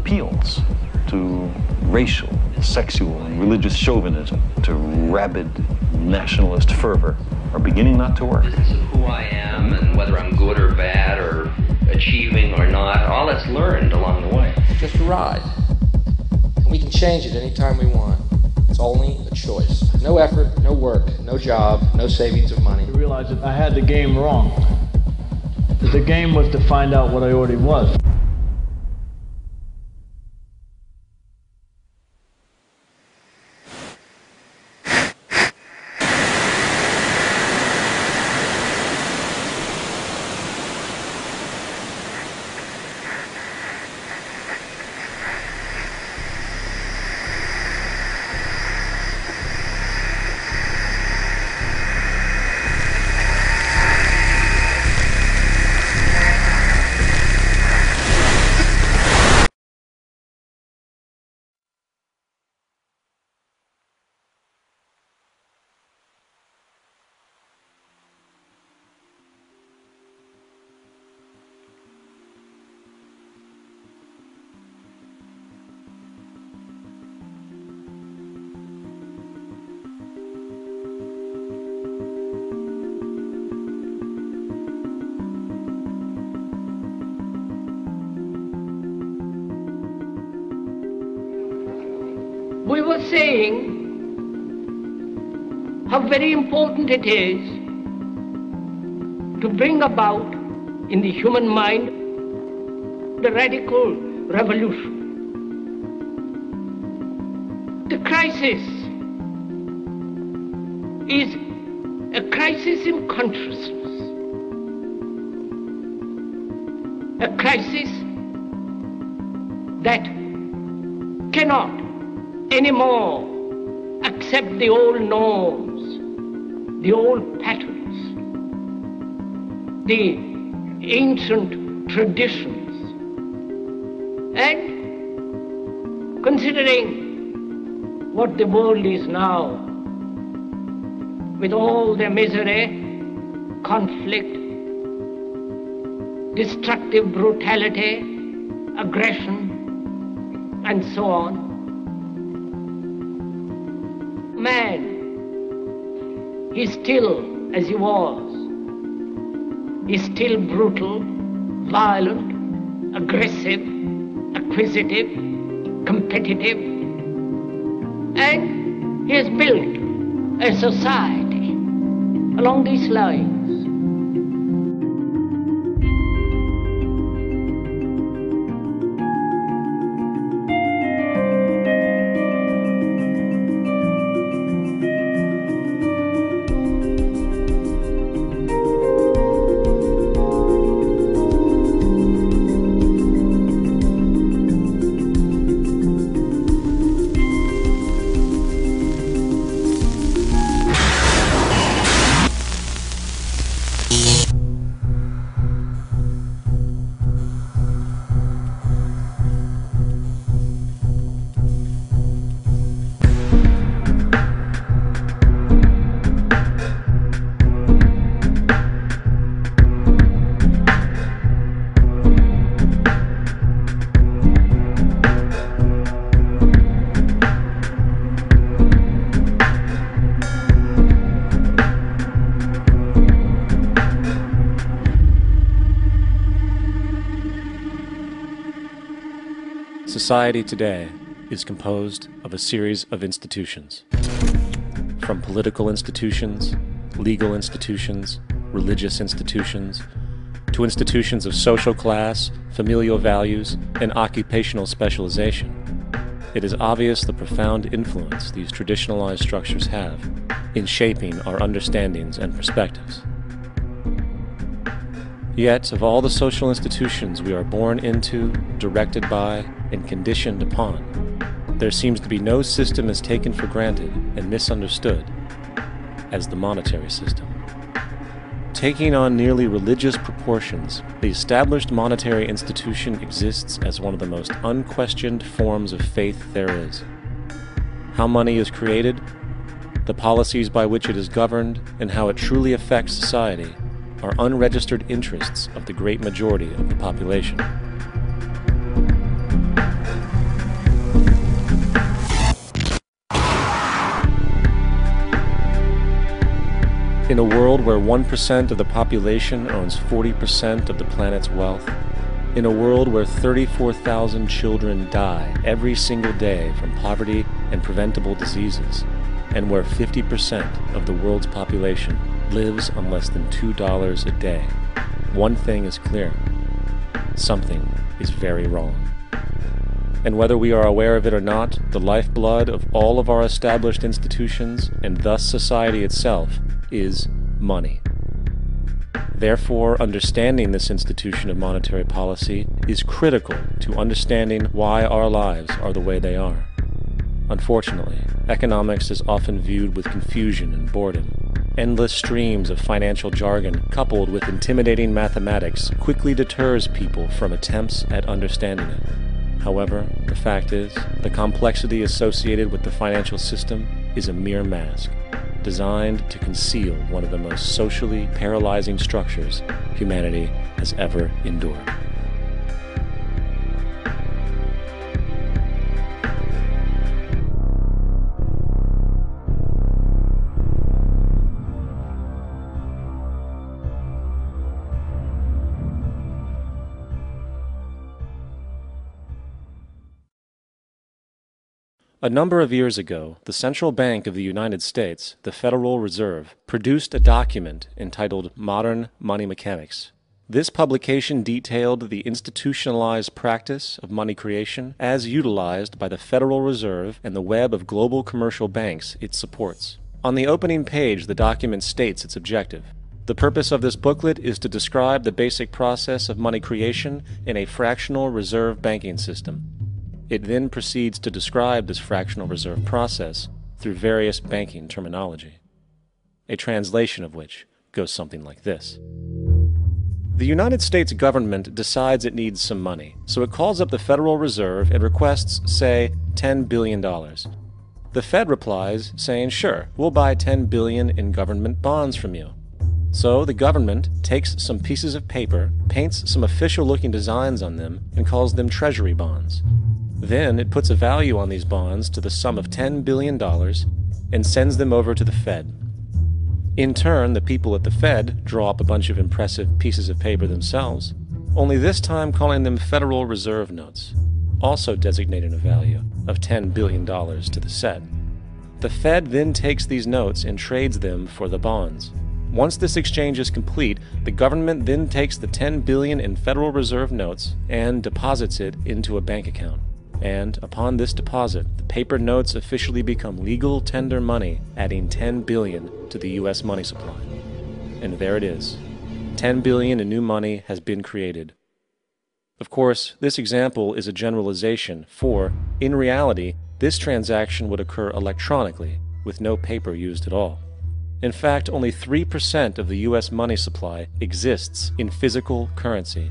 appeals to racial, sexual, and religious chauvinism, to rabid nationalist fervor, are beginning not to work. Business of who I am and whether I'm good or bad or achieving or not, all that's learned along the way. Just a ride. And we can change it anytime we want. It's only a choice. No effort, no work, no job, no savings of money. I realized that I had the game wrong. That the game was to find out what I already was. We were saying how very important it is to bring about in the human mind the radical revolution. The crisis is a crisis in consciousness, a crisis that cannot anymore accept the old norms, the old patterns, the ancient traditions. And considering what the world is now, with all their misery, conflict, destructive brutality, aggression, and so on, man is still as he was. He's still brutal, violent, aggressive, acquisitive, competitive, and he has built a society along these lines. Society today is composed of a series of institutions. From political institutions, legal institutions, religious institutions, to institutions of social class, familial values, and occupational specialization. It is obvious the profound influence these traditionalized structures have in shaping our understandings and perspectives. Yet, of all the social institutions we are born into, directed by, and conditioned upon, there seems to be no system as taken for granted and misunderstood as the monetary system. Taking on nearly religious proportions, the established monetary institution exists as one of the most unquestioned forms of faith there is. How money is created, the policies by which it is governed, and how it truly affects society are unregistered interests of the great majority of the population. In a world where 1% of the population owns 40% of the planet's wealth, in a world where 34,000 children die every single day from poverty and preventable diseases, and where 50% of the world's population lives on less than $2 a day, one thing is clear: something is very wrong. And whether we are aware of it or not, the lifeblood of all of our established institutions, and thus society itself, is money. Therefore, understanding this institution of monetary policy is critical to understanding why our lives are the way they are. Unfortunately, economics is often viewed with confusion and boredom. Endless streams of financial jargon coupled with intimidating mathematics quickly deters people from attempts at understanding it. However, the fact is, the complexity associated with the financial system is a mere mask, designed to conceal one of the most socially paralyzing structures humanity has ever endured. A number of years ago, the Central Bank of the United States, the Federal Reserve, produced a document entitled Modern Money Mechanics. This publication detailed the institutionalized practice of money creation as utilized by the Federal Reserve and the web of global commercial banks it supports. On the opening page, the document states its objective. The purpose of this booklet is to describe the basic process of money creation in a fractional reserve banking system. It then proceeds to describe this fractional reserve process through various banking terminology, a translation of which goes something like this. The United States government decides it needs some money, so it calls up the Federal Reserve and requests, say, $10 billion. The Fed replies, saying, sure, we'll buy $10 billion in government bonds from you. So the government takes some pieces of paper, paints some official-looking designs on them, and calls them treasury bonds. Then it puts a value on these bonds to the sum of $10 billion and sends them over to the Fed. In turn, the people at the Fed draw up a bunch of impressive pieces of paper themselves, only this time calling them Federal Reserve notes, also designating a value of $10 billion to the set. The Fed then takes these notes and trades them for the bonds. Once this exchange is complete, the government then takes the $10 billion in Federal Reserve notes and deposits it into a bank account. And upon this deposit, the paper notes officially become legal tender money, adding $10 billion to the U.S. money supply. And there it is. $10 billion in new money has been created. Of course, this example is a generalization, for, in reality, this transaction would occur electronically, with no paper used at all. In fact, only 3% of the U.S. money supply exists in physical currency.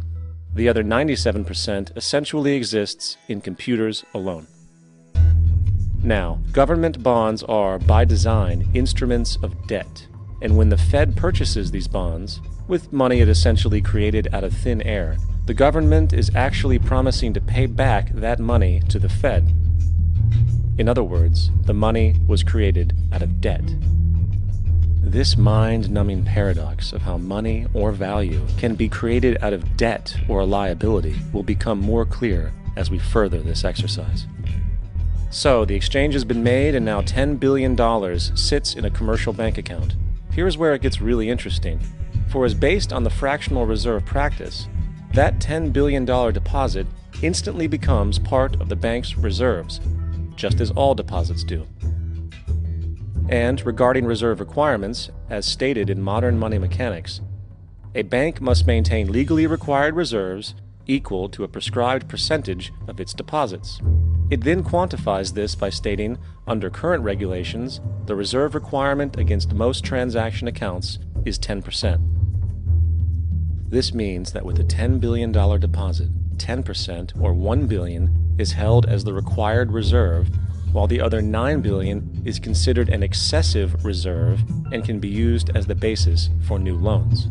The other 97% essentially exists in computers alone. Now, government bonds are, by design, instruments of debt, and when the Fed purchases these bonds, with money it essentially created out of thin air, the government is actually promising to pay back that money to the Fed. In other words, the money was created out of debt. This mind-numbing paradox of how money or value can be created out of debt or a liability will become more clear as we further this exercise. So, the exchange has been made and now $10 billion sits in a commercial bank account. Here's where it gets really interesting. For as based on the fractional reserve practice, that $10 billion deposit instantly becomes part of the bank's reserves, just as all deposits do. And regarding reserve requirements, as stated in modern money mechanics, a bank must maintain legally required reserves equal to a prescribed percentage of its deposits. It then quantifies this by stating, under current regulations, the reserve requirement against most transaction accounts is 10%. This means that with a $10 billion deposit, 10% or $1 billion is held as the required reserve, while the other $9 billion is considered an excessive reserve and can be used as the basis for new loans.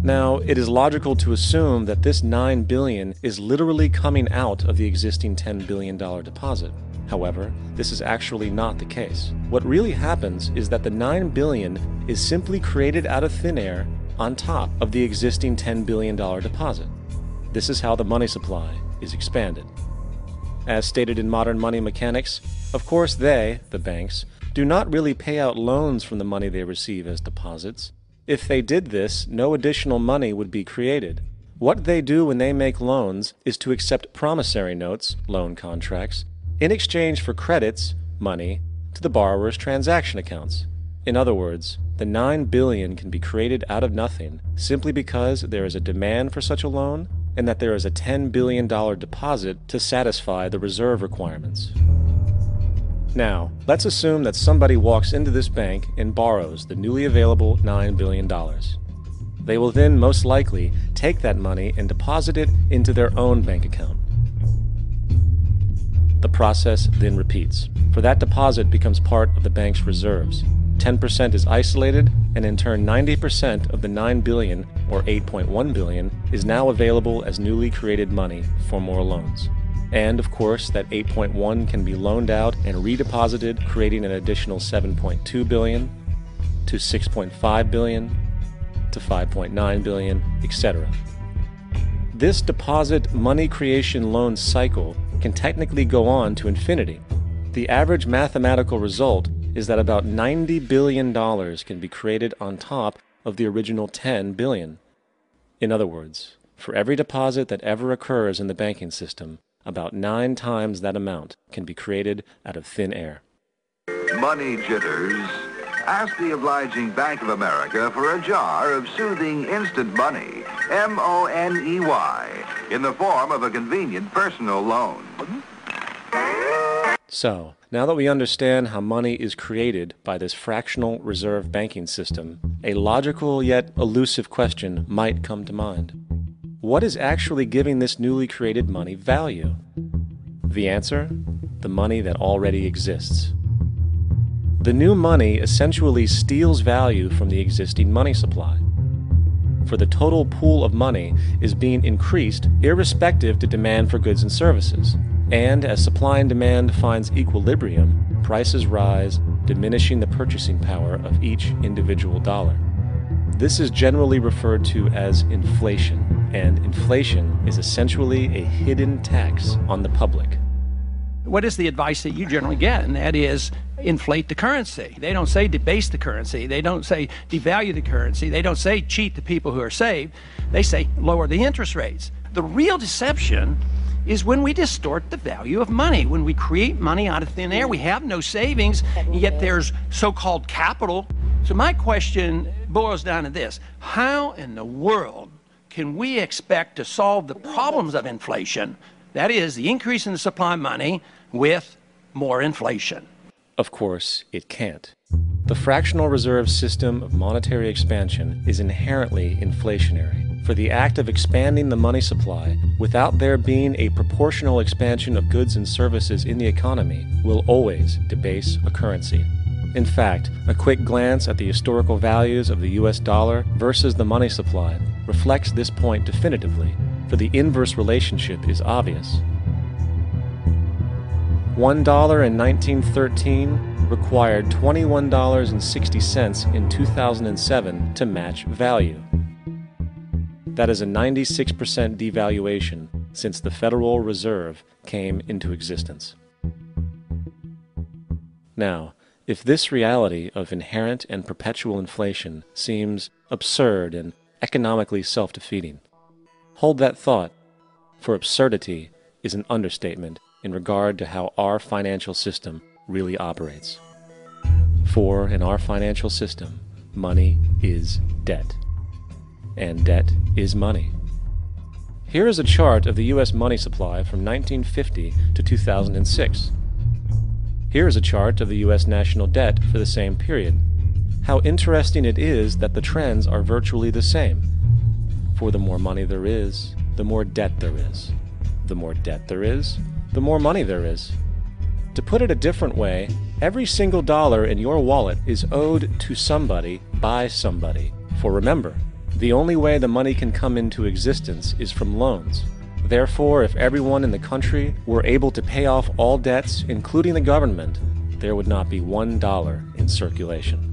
Now, it is logical to assume that this $9 billion is literally coming out of the existing $10 billion deposit. However, this is actually not the case. What really happens is that the $9 billion is simply created out of thin air on top of the existing $10 billion deposit. This is how the money supply is expanded. As stated in modern money mechanics, of course they, the banks, do not really pay out loans from the money they receive as deposits. If they did this, no additional money would be created. What they do when they make loans is to accept promissory notes, loan contracts, in exchange for credits, money, to the borrower's transaction accounts. In other words, the $9 billion can be created out of nothing simply because there is a demand for such a loan and that there is a $10 billion deposit to satisfy the reserve requirements. Now, let's assume that somebody walks into this bank and borrows the newly available $9 billion. They will then most likely take that money and deposit it into their own bank account. The process then repeats, for that deposit becomes part of the bank's reserves. 10% is isolated, and in turn 90% of the $9 billion, or $8.1 billion, is now available as newly created money for more loans. And of course, that 8.1 can be loaned out and redeposited, creating an additional 7.2 billion, to 6.5 billion, to 5.9 billion, etc. This deposit money creation loan cycle can technically go on to infinity. The average mathematical result is that about $90 billion can be created on top of the original $10 billion. In other words, for every deposit that ever occurs in the banking system, about 9 times that amount can be created out of thin air. Money jitters. Ask the obliging Bank of America for a jar of soothing instant money, M-O-N-E-Y, in the form of a convenient personal loan. So, now that we understand how money is created by this fractional reserve banking system, a logical yet elusive question might come to mind. What is actually giving this newly created money value? The answer? The money that already exists. The new money essentially steals value from the existing money supply. For the total pool of money is being increased irrespective to demand for goods and services. And as supply and demand finds equilibrium, prices rise, diminishing the purchasing power of each individual dollar. This is generally referred to as inflation, and inflation is essentially a hidden tax on the public. What is the advice that you generally get? And that is inflate the currency. They don't say debase the currency. They don't say devalue the currency. They don't say cheat the people who are saved. They say lower the interest rates. The real deception is when we distort the value of money. When we create money out of thin air, we have no savings, and yet there's so-called capital. So my question boils down to this: how in the world can we expect to solve the problems of inflation, that is, the increase in the supply of money, with more inflation? Of course, it can't. The fractional reserve system of monetary expansion is inherently inflationary. For the act of expanding the money supply, without there being a proportional expansion of goods and services in the economy, will always debase a currency. In fact, a quick glance at the historical values of the US dollar versus the money supply reflects this point definitively, for the inverse relationship is obvious. $1 in 1913 required $21.60 in 2007 to match value. That is a 96% devaluation since the Federal Reserve came into existence. Now, if this reality of inherent and perpetual inflation seems absurd and economically self-defeating, hold that thought, for absurdity is an understatement in regard to how our financial system really operates. For in our financial system, money is debt, and debt is money. Here is a chart of the U.S. money supply from 1950 to 2006. Here is a chart of the U.S. national debt for the same period. How interesting it is that the trends are virtually the same. For the more money there is, the more debt there is. The more debt there is, the more money there is. To put it a different way, every single dollar in your wallet is owed to somebody by somebody. For remember, the only way the money can come into existence is from loans. Therefore, if everyone in the country were able to pay off all debts, including the government, there would not be $1 in circulation.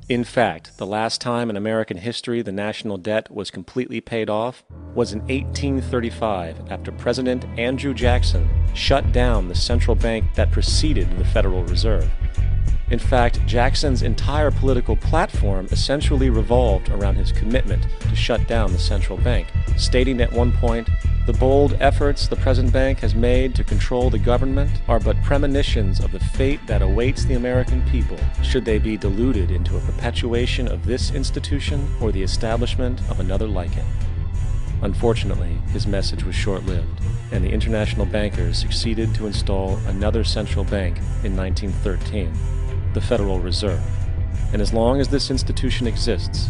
In fact, the last time in American history the national debt was completely paid off was in 1835, after President Andrew Jackson shut down the central bank that preceded the Federal Reserve. In fact, Jackson's entire political platform essentially revolved around his commitment to shut down the central bank, stating at one point, "The bold efforts the present bank has made to control the government are but premonitions of the fate that awaits the American people, should they be deluded into a perpetuation of this institution or the establishment of another like it." Unfortunately, his message was short-lived, and the international bankers succeeded to install another central bank in 1913, the Federal Reserve. And as long as this institution exists,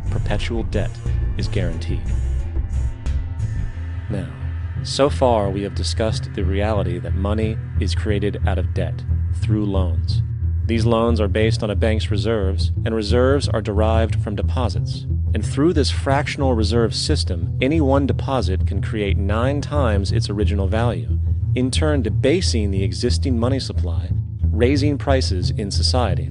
perpetual debt is guaranteed. Now, so far we have discussed the reality that money is created out of debt, through loans. These loans are based on a bank's reserves, and reserves are derived from deposits. And through this fractional reserve system, any one deposit can create 9 times its original value, in turn debasing the existing money supply, raising prices in society.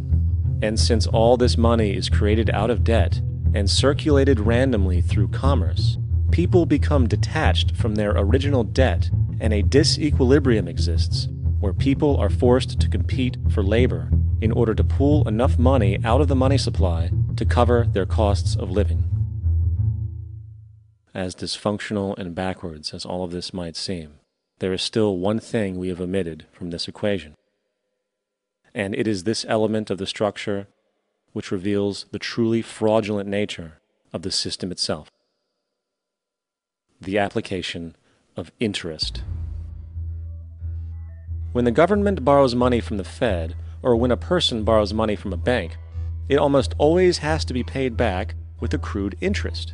And since all this money is created out of debt and circulated randomly through commerce, people become detached from their original debt, and a disequilibrium exists where people are forced to compete for labor in order to pool enough money out of the money supply to cover their costs of living. As dysfunctional and backwards as all of this might seem, there is still one thing we have omitted from this equation. And it is this element of the structure which reveals the truly fraudulent nature of the system itself: the application of interest. When the government borrows money from the Fed, or when a person borrows money from a bank, it almost always has to be paid back with accrued interest.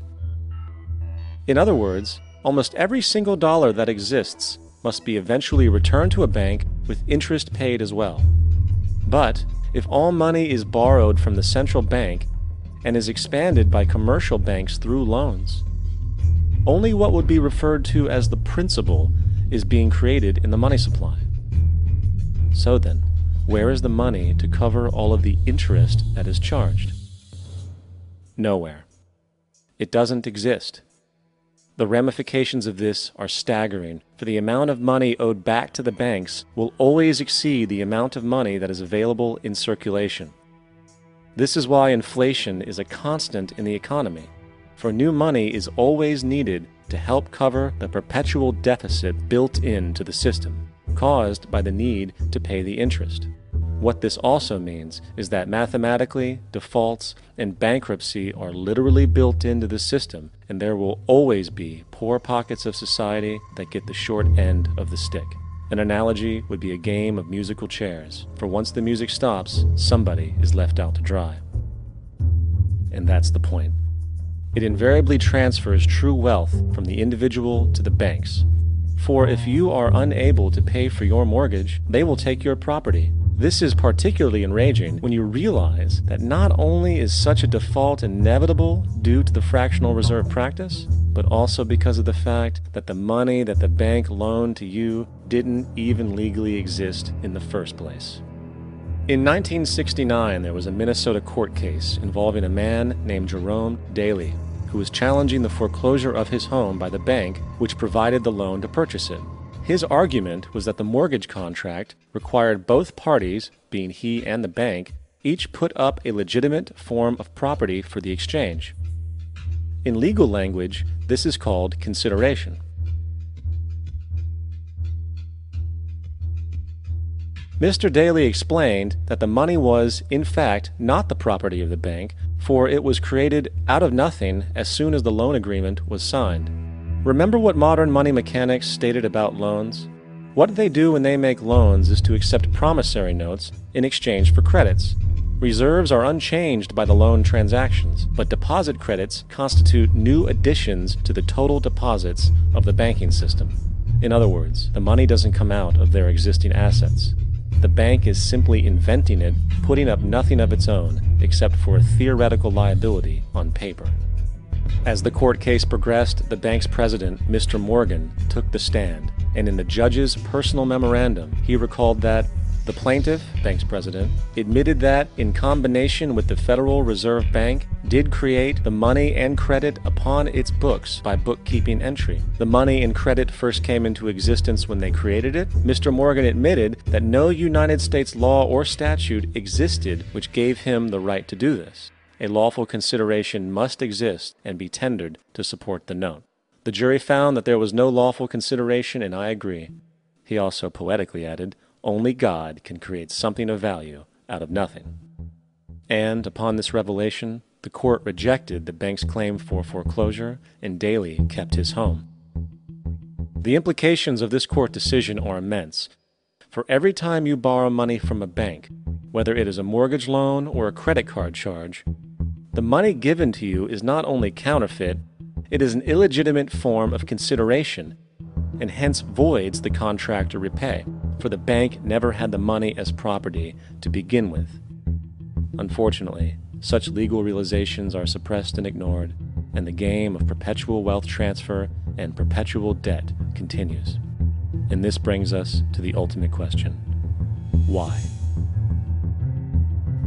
In other words, almost every single dollar that exists must be eventually returned to a bank with interest paid as well. But if all money is borrowed from the central bank and is expanded by commercial banks through loans, only what would be referred to as the principal is being created in the money supply. So then, where is the money to cover all of the interest that is charged? Nowhere. It doesn't exist. The ramifications of this are staggering, for the amount of money owed back to the banks will always exceed the amount of money that is available in circulation. This is why inflation is a constant in the economy, for new money is always needed to help cover the perpetual deficit built into the system, caused by the need to pay the interest. What this also means is that mathematically, defaults and bankruptcy are literally built into the system, and there will always be poor pockets of society that get the short end of the stick. An analogy would be a game of musical chairs, for once the music stops, somebody is left out to dry. And that's the point. It invariably transfers true wealth from the individual to the banks. For if you are unable to pay for your mortgage, they will take your property. This is particularly enraging when you realize that not only is such a default inevitable due to the fractional reserve practice, but also because of the fact that the money that the bank loaned to you didn't even legally exist in the first place. In 1969, there was a Minnesota court case involving a man named Jerome Daly, who was challenging the foreclosure of his home by the bank which provided the loan to purchase it. His argument was that the mortgage contract required both parties, being he and the bank, each put up a legitimate form of property for the exchange. In legal language, this is called consideration. Mr. Daly explained that the money was, in fact, not the property of the bank, for it was created out of nothing as soon as the loan agreement was signed. Remember what modern money mechanics stated about loans? What they do when they make loans is to accept promissory notes in exchange for credits. Reserves are unchanged by the loan transactions, but deposit credits constitute new additions to the total deposits of the banking system. In other words, the money doesn't come out of their existing assets. the bank is simply inventing it, putting up nothing of its own except for a theoretical liability on paper. As the court case progressed, the bank's president, Mr. Morgan, took the stand, and in the judge's personal memorandum, he recalled that the plaintiff, bank's president, admitted that, in combination with the Federal Reserve Bank, did create the money and credit upon its books by bookkeeping entry. The money and credit first came into existence when they created it. Mr. Morgan admitted that no United States law or statute existed which gave him the right to do this. A lawful consideration must exist and be tendered to support the note. The jury found that there was no lawful consideration, and I agree. He also poetically added, only God can create something of value out of nothing. And upon this revelation, the court rejected the bank's claim for foreclosure, and Daly kept his home. The implications of this court decision are immense. For every time you borrow money from a bank, whether it is a mortgage loan or a credit card charge, the money given to you is not only counterfeit, it is an illegitimate form of consideration, and hence voids the contract to repay, for the bank never had the money as property to begin with. Unfortunately, such legal realizations are suppressed and ignored, and the game of perpetual wealth transfer and perpetual debt continues. And this brings us to the ultimate question: why?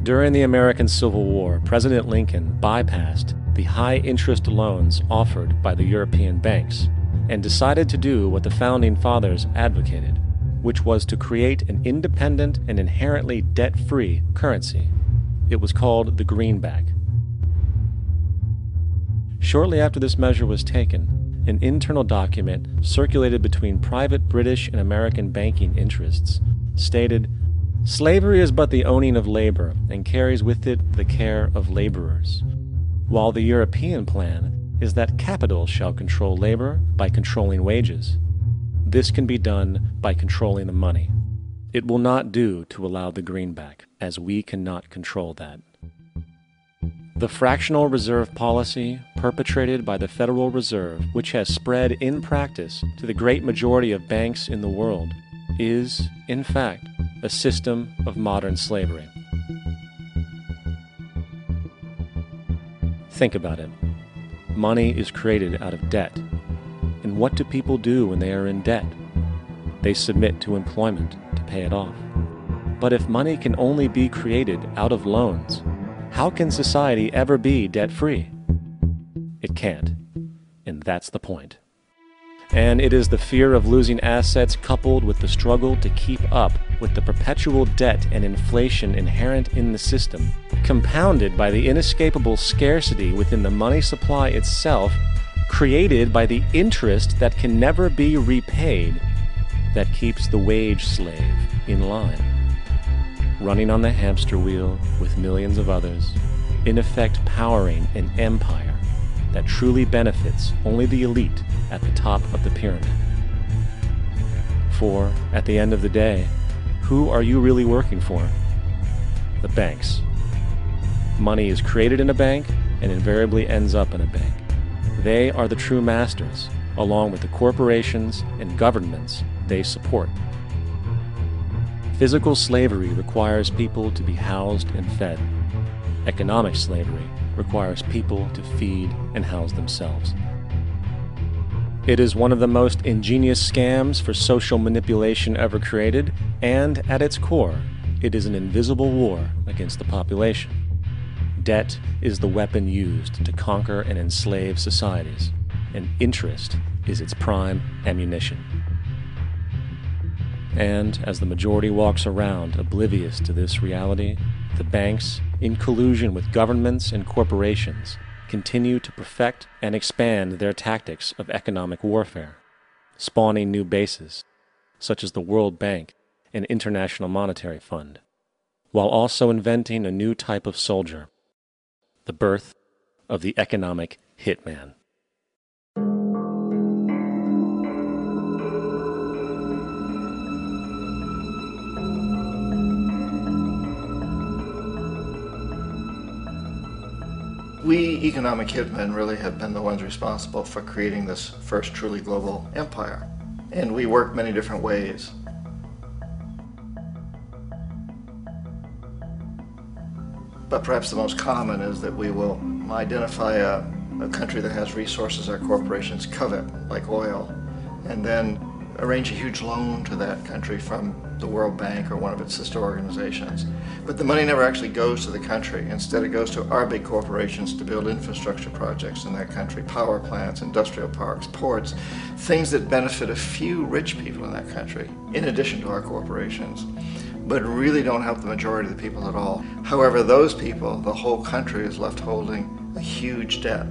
During the American Civil War, President Lincoln bypassed the high-interest loans offered by the European banks and decided to do what the Founding Fathers advocated, which was to create an independent and inherently debt-free currency. It was called the greenback. Shortly after this measure was taken, an internal document circulated between private British and American banking interests stated, "Slavery is but the owning of labor, and carries with it the care of laborers, while the European plan is that capital shall control labor by controlling wages. This can be done by controlling the money. It will not do to allow the greenback, as we cannot control that." The fractional reserve policy perpetrated by the Federal Reserve, which has spread in practice to the great majority of banks in the world, is, in fact, a system of modern slavery. Think about it. Money is created out of debt. And what do people do when they are in debt? They submit to employment to pay it off. But if money can only be created out of loans, how can society ever be debt-free? It can't. And that's the point. And it is the fear of losing assets coupled with the struggle to keep up with the perpetual debt and inflation inherent in the system, compounded by the inescapable scarcity within the money supply itself, created by the interest that can never be repaid, that keeps the wage slave in line, running on the hamster wheel with millions of others, in effect powering an empire that truly benefits only the elite at the top of the pyramid. For, at the end of the day, who are you really working for? The banks. Money is created in a bank and invariably ends up in a bank. They are the true masters, along with the corporations and governments they support. Physical slavery requires people to be housed and fed. Economic slavery requires people to feed and house themselves. It is one of the most ingenious scams for social manipulation ever created, and at its core, it is an invisible war against the population. Debt is the weapon used to conquer and enslave societies, and interest is its prime ammunition. And as the majority walks around oblivious to this reality, the banks, in collusion with governments and corporations, continue to perfect and expand their tactics of economic warfare, spawning new bases, such as the World Bank and International Monetary Fund, while also inventing a new type of soldier, the birth of the economic hitman. We economic hitmen really have been the ones responsible for creating this first truly global empire. And we work many different ways. But perhaps the most common is that we will identify a country that has resources our corporations covet, like oil, and then arrange a huge loan to that country from the World Bank or one of its sister organizations. But the money never actually goes to the country. Instead, it goes to our big corporations to build infrastructure projects in that country, power plants, industrial parks, ports, things that benefit a few rich people in that country, in addition to our corporations, but really don't help the majority of the people at all. However, those people, the whole country is left holding a huge debt.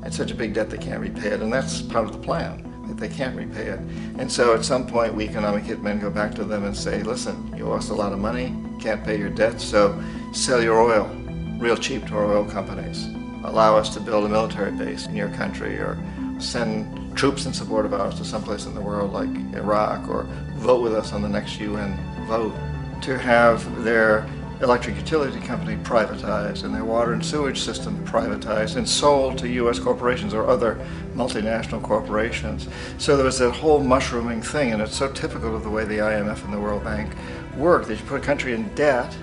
It's such a big debt they can't repay it, and that's part of the plan, that they can't repay it. And so at some point, we economic hitmen go back to them and say, listen, you owe us a lot of money, can't pay your debt, so sell your oil real cheap to our oil companies. Allow us to build a military base in your country, or send troops in support of ours to someplace in the world like Iraq, or vote with us on the next UN vote. To have their electric utility company privatized and their water and sewage system privatized and sold to U.S. corporations or other multinational corporations. So there was that whole mushrooming thing, and it's so typical of the way the IMF and the World Bank work, that you put a country in debt,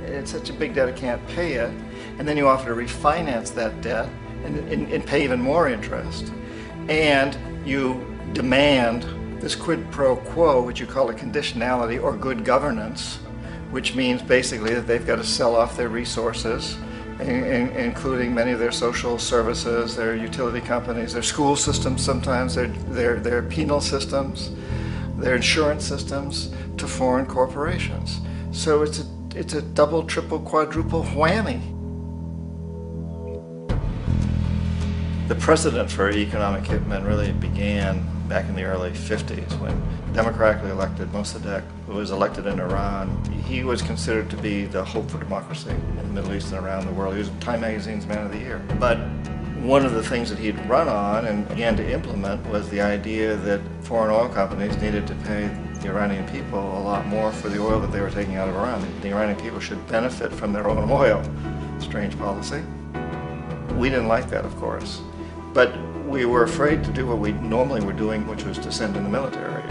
it's such a big debt it can't pay it, and then you offer to refinance that debt and pay even more interest. And you demand this quid pro quo, which you call a conditionality or good governance, which means basically that they've got to sell off their resources, including many of their social services, their utility companies, their school systems sometimes, their penal systems, their insurance systems, to foreign corporations. So it's a double, triple, quadruple whammy. The precedent for economic hitmen really began back in the early 50s when democratically elected Mossadegh, who was elected in Iran, he was considered to be the hope for democracy in the Middle East and around the world. He was Time Magazine's Man of the Year. But one of the things that he'd run on and began to implement was the idea that foreign oil companies needed to pay the Iranian people a lot more for the oil that they were taking out of Iran. The Iranian people should benefit from their own oil. Strange policy. We didn't like that, of course. But we were afraid to do what we normally were doing, which was to send in the military.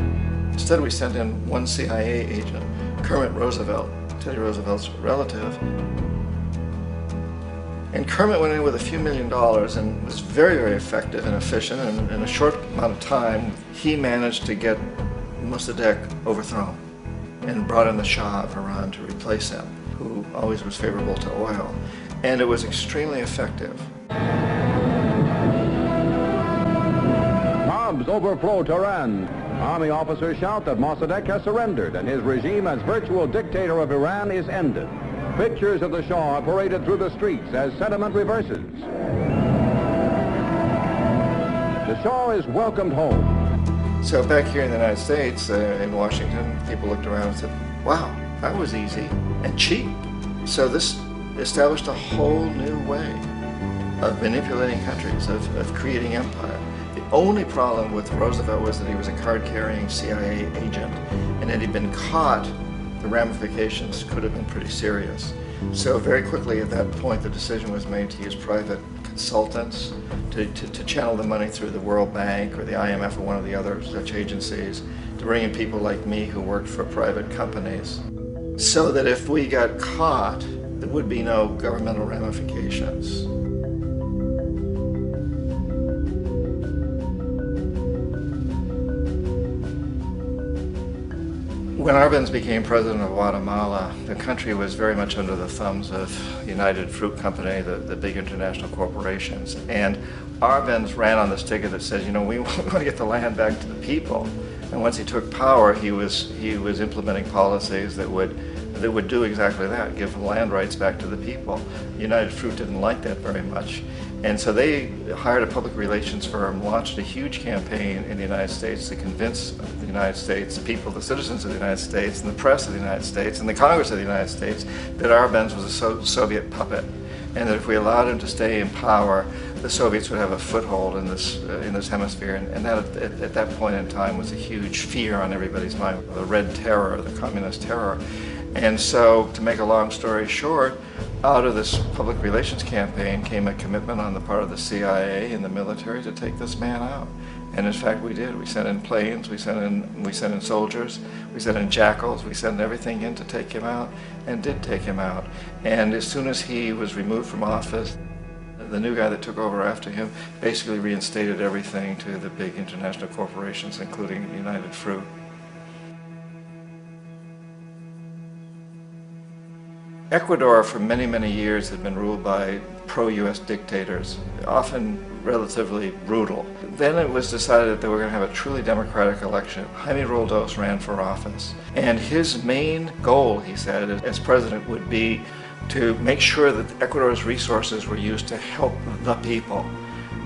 Instead, we sent in one CIA agent, Kermit Roosevelt, Teddy Roosevelt's relative. And Kermit went in with a few $1 million and was very, very effective and efficient. And in a short amount of time, he managed to get Mossadegh overthrown and brought in the Shah of Iran to replace him, who always was favorable to oil. And it was extremely effective. Bombs overflow Tehran. Army officers shout that Mossadegh has surrendered and his regime as virtual dictator of Iran is ended. Pictures of the Shah are paraded through the streets as sentiment reverses. The Shah is welcomed home. So back here in the United States, in Washington, people looked around and said, wow, that was easy and cheap. So this established a whole new way of manipulating countries, of creating empire. The only problem with Roosevelt was that he was a card-carrying CIA agent, and had he been caught, the ramifications could have been pretty serious. So very quickly at that point, the decision was made to use private consultants to channel the money through the World Bank or the IMF or one of the other such agencies, to bring in people like me who worked for private companies, so that if we got caught, there would be no governmental ramifications. When Arbenz became president of Guatemala, the country was very much under the thumbs of United Fruit Company, the big international corporations. And Arbenz ran on this ticket that says, you know, we want to get the land back to the people. And once he took power, he was implementing policies that would do exactly that, give land rights back to the people. United Fruit didn't like that very much. And so they hired a public relations firm, launched a huge campaign in the United States to convince the United States, the people, the citizens of the United States, and the press of the United States, and the Congress of the United States, that Arbenz was a Soviet puppet, and that if we allowed him to stay in power, the Soviets would have a foothold in this hemisphere. And that, at that point in time, was a huge fear on everybody's mind, the Red Terror, the Communist Terror. And so, to make a long story short, Out of this public relations campaign came a commitment on the part of the CIA and the military to take this man out. And in fact, we did. We sent in planes, we sent in soldiers, we sent in jackals, we sent everything in to take him out, and did take him out. And as soon as he was removed from office, the new guy that took over after him basically reinstated everything to the big international corporations, including United Fruit. Ecuador for many, many years had been ruled by pro-US dictators, often relatively brutal. Then it was decided that they were going to have a truly democratic election. Jaime Roldos ran for office, and his main goal, he said, as president would be to make sure that Ecuador's resources were used to help the people.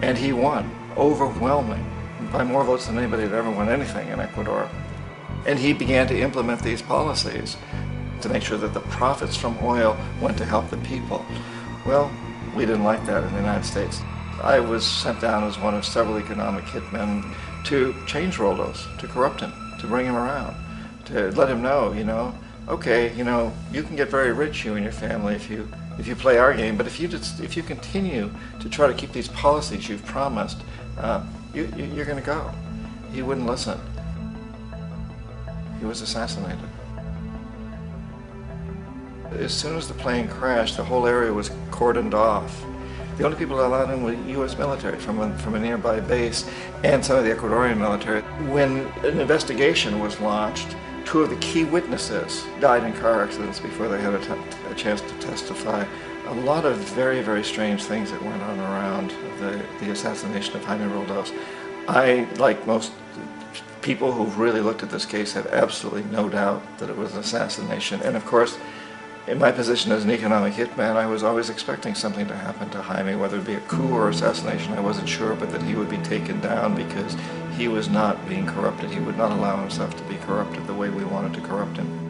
And he won, overwhelming, by more votes than anybody had ever won anything in Ecuador. And he began to implement these policies to make sure that the profits from oil went to help the people. Well, we didn't like that in the United States. I was sent down as one of several economic hitmen to change Roldos, to corrupt him, to bring him around, to let him know, okay, you can get very rich, you and your family, if you play our game, but if you continue to try to keep these policies you've promised, you're going to go. He wouldn't listen. He was assassinated. As soon as the plane crashed, the whole area was cordoned off. The only people allowed in were U.S. military from a nearby base and some of the Ecuadorian military. When an investigation was launched, 2 of the key witnesses died in car accidents before they had a chance to testify. A lot of very, very strange things that went on around the assassination of Jaime Roldos. I, like most people who've really looked at this case, have absolutely no doubt that it was an assassination. And of course, in my position as an economic hitman, I was always expecting something to happen to Jaime, whether it be a coup or assassination, I wasn't sure, but that he would be taken down because he was not being corrupted. He would not allow himself to be corrupted the way we wanted to corrupt him.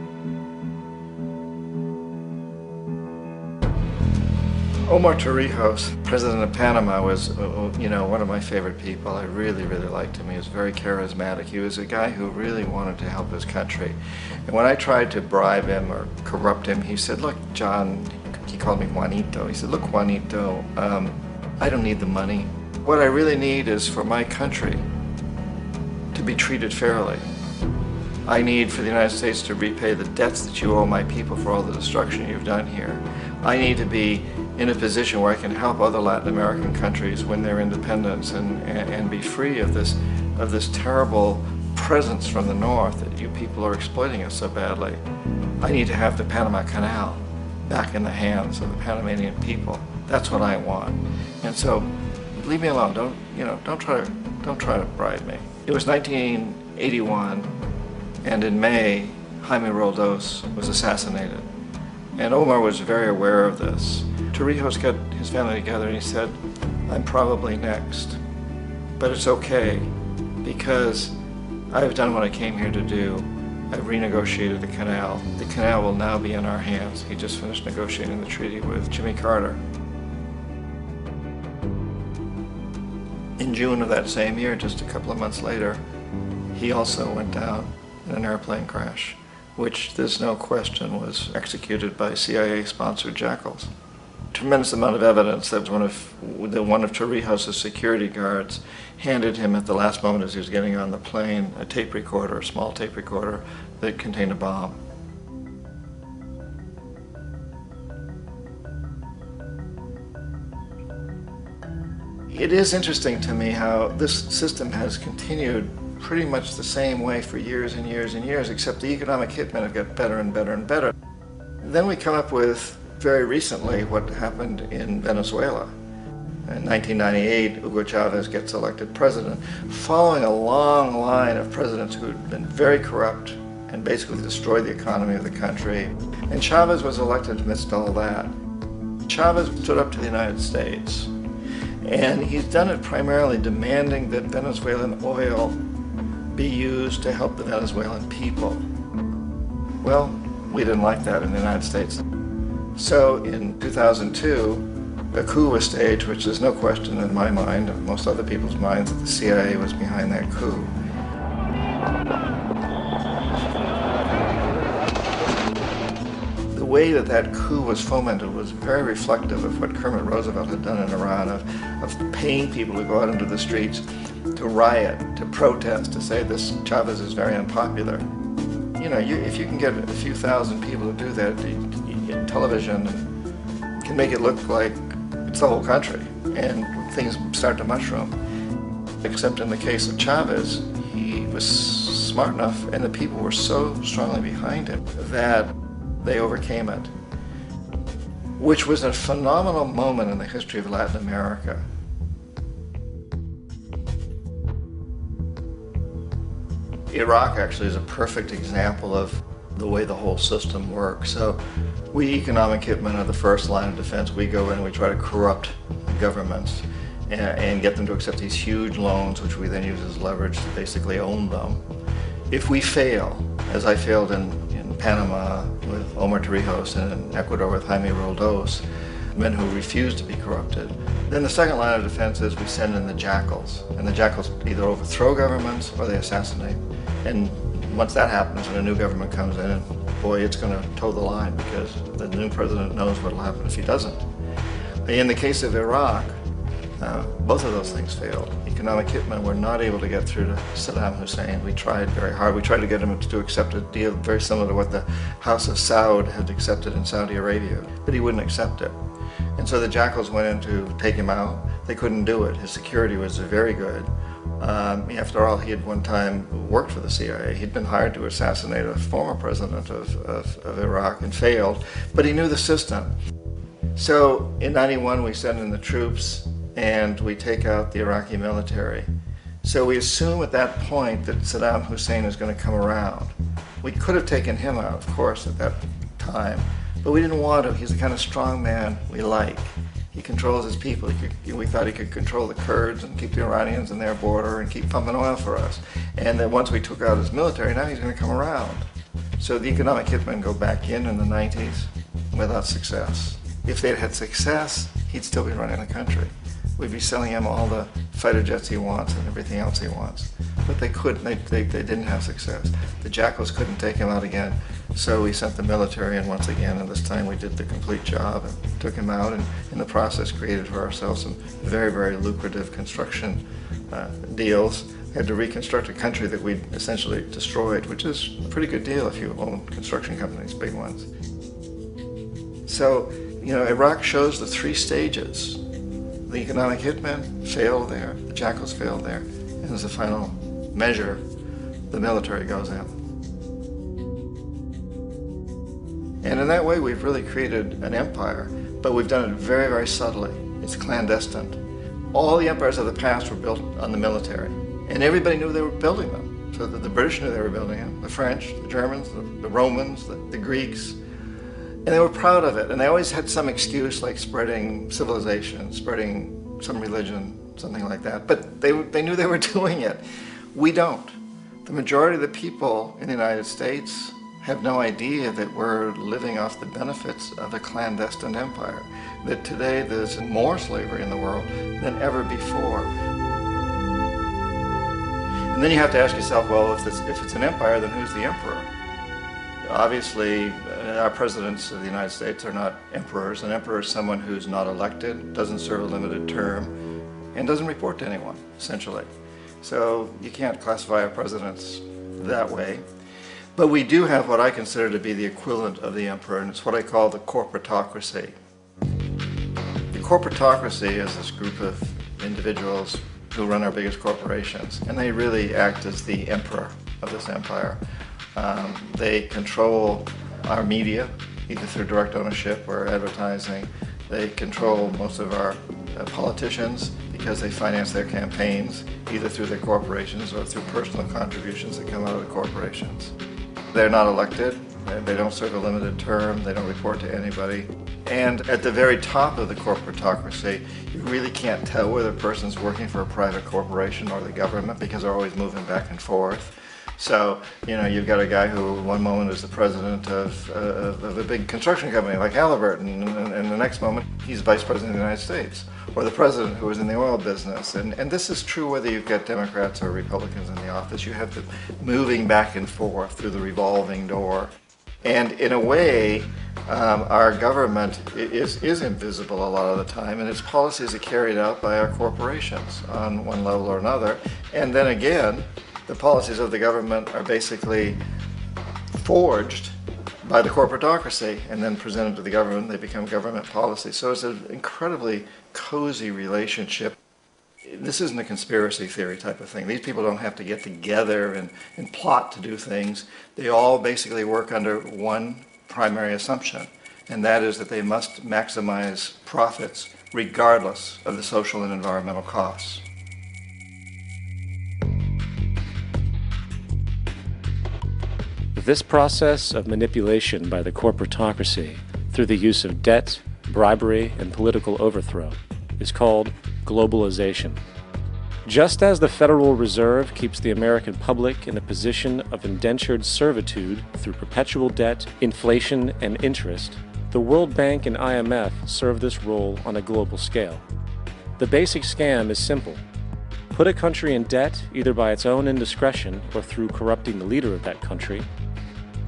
Omar Torrijos, president of Panama, was one of my favorite people. I really, really liked him. He was very charismatic. He was a guy who really wanted to help his country. And when I tried to bribe him or corrupt him, he said, look, John, he called me Juanito. He said, look, Juanito, I don't need the money. What I really need is for my country to be treated fairly. I need for the United States to repay the debts that you owe my people for all the destruction you've done here. I need to be in a position where I can help other Latin American countries win their independence and be free of this terrible presence from the north that you people are exploiting us so badly. I need to have the Panama Canal back in the hands of the Panamanian people. That's what I want. And so, leave me alone. Don't try to bribe me. It was 1981, and in May, Jaime Roldos was assassinated. And Omar was very aware of this. Torrijos got his family together and he said, I'm probably next, but it's okay because I've done what I came here to do. I've renegotiated the canal. The canal will now be in our hands. He just finished negotiating the treaty with Jimmy Carter. In June of that same year, just a couple of months later, he also went down in an airplane crash, which there's no question was executed by CIA-sponsored jackals. Tremendous amount of evidence that one of Torrijos' security guards handed him at the last moment as he was getting on the plane a tape recorder, a small tape recorder that contained a bomb. It is interesting to me how this system has continued pretty much the same way for years and years and years, except the economic hitmen have got better and better and better. Then we come up with, very recently, what happened in Venezuela. In 1998, Hugo Chavez gets elected president, following a long line of presidents who had been very corrupt and basically destroyed the economy of the country. And Chavez was elected amidst all that. Chavez stood up to the United States, and he's done it primarily demanding that Venezuelan oil be used to help the Venezuelan people. Well, we didn't like that in the United States. So in 2002, a coup was staged, which there's no question in my mind, and most other people's minds, that the CIA was behind that coup. The the way that that coup was fomented was very reflective of what Kermit Roosevelt had done in Iran, of paying people to go out into the streets, to riot, to protest, to say this Chavez is very unpopular. You know, if you can get a few thousand people to do that, television can make it look like it's the whole country, and things start to mushroom. Except in the case of Chavez, he was smart enough, and the people were so strongly behind him that they overcame it, which was a phenomenal moment in the history of Latin America. Iraq actually is a perfect example of the way the whole system works. So we economic hitmen are the first line of defense. We go in and we try to corrupt governments and get them to accept these huge loans, which we then use as leverage to basically own them. If we fail, as I failed in Panama with Omar Torrijos and in Ecuador with Jaime Roldos, men who refused to be corrupted, then the second line of defense is we send in the jackals. And the jackals either overthrow governments or they assassinate. And once that happens and a new government comes in, boy, it's going to toe the line because the new president knows what will happen if he doesn't. In the case of Iraq, both of those things failed. Economic hitmen were not able to get through to Saddam Hussein. We tried very hard. We tried to get him to accept a deal very similar to what the House of Saud had accepted in Saudi Arabia, but he wouldn't accept it. And so the jackals went in to take him out. They couldn't do it. His security was very good. After all, he had one time worked for the CIA. He'd been hired to assassinate a former president of Iraq and failed, but he knew the system. So in '91, we send in the troops and we take out the Iraqi military. So we assume at that point that Saddam Hussein is going to come around. We could have taken him out, of course, at that time, but we didn't want to. He's the kind of strong man we like. He controls his people. We thought he could control the Kurds and keep the Iranians in their border and keep pumping oil for us. And then once we took out his military, now he's going to come around. So the economic hitmen go back in the 90s without success. If they'd had success, he'd still be running the country. We'd be selling him all the fighter jets he wants and everything else he wants. But they couldn't, they didn't have success. The jackals couldn't take him out again, so we sent the military in once again, and this time we did the complete job and took him out, and in the process created for ourselves some very, very lucrative construction deals. We had to reconstruct a country that we'd essentially destroyed, which is a pretty good deal if you own construction companies, big ones. So, you know, Iraq shows the three stages. The economic hitmen failed there, the jackals failed there, and as a final measure, the military goes in. And in that way, we've really created an empire, but we've done it very, very subtly. It's clandestine. All the empires of the past were built on the military, and everybody knew they were building them. So the British knew they were building them, the French, the Germans, the Romans, the Greeks. And they were proud of it, and they always had some excuse like spreading civilization, spreading some religion, something like that. But they knew they were doing it. We don't. The majority of the people in the United States have no idea that we're living off the benefits of a clandestine empire, that today there's more slavery in the world than ever before. And then you have to ask yourself, well, if it's an empire, then who's the emperor? Obviously, our presidents of the United States are not emperors. An emperor is someone who's not elected, doesn't serve a limited term, and doesn't report to anyone, essentially. So you can't classify our presidents that way. But we do have what I consider to be the equivalent of the emperor, and it's what I call the corporatocracy. The corporatocracy is this group of individuals who run our biggest corporations, and they really act as the emperor of this empire. They control our media, either through direct ownership or advertising. They control most of our politicians because they finance their campaigns, either through their corporations or through personal contributions that come out of the corporations. They're not elected, they don't serve a limited term, they don't report to anybody. And at the very top of the corporatocracy, you really can't tell whether a person's working for a private corporation or the government because they're always moving back and forth. So, you know, you've got a guy who one moment is the president of a big construction company like Halliburton, and the next moment he's vice president of the United States, or the president who was in the oil business. And this is true whether you've got Democrats or Republicans in the office. You have them moving back and forth through the revolving door. And in a way, our government is invisible a lot of the time, and its policies are carried out by our corporations on one level or another. And then again, the policies of the government are basically forged by the corporatocracy and then presented to the government. They become government policy. So it's an incredibly cozy relationship. This isn't a conspiracy theory type of thing. These people don't have to get together and plot to do things. They all basically work under one primary assumption, and that is that they must maximize profits regardless of the social and environmental costs. This process of manipulation by the corporatocracy through the use of debt, bribery, and political overthrow is called globalization. Just as the Federal Reserve keeps the American public in a position of indentured servitude through perpetual debt, inflation, and interest, the World Bank and IMF serve this role on a global scale. The basic scam is simple. Put a country in debt either by its own indiscretion or through corrupting the leader of that country,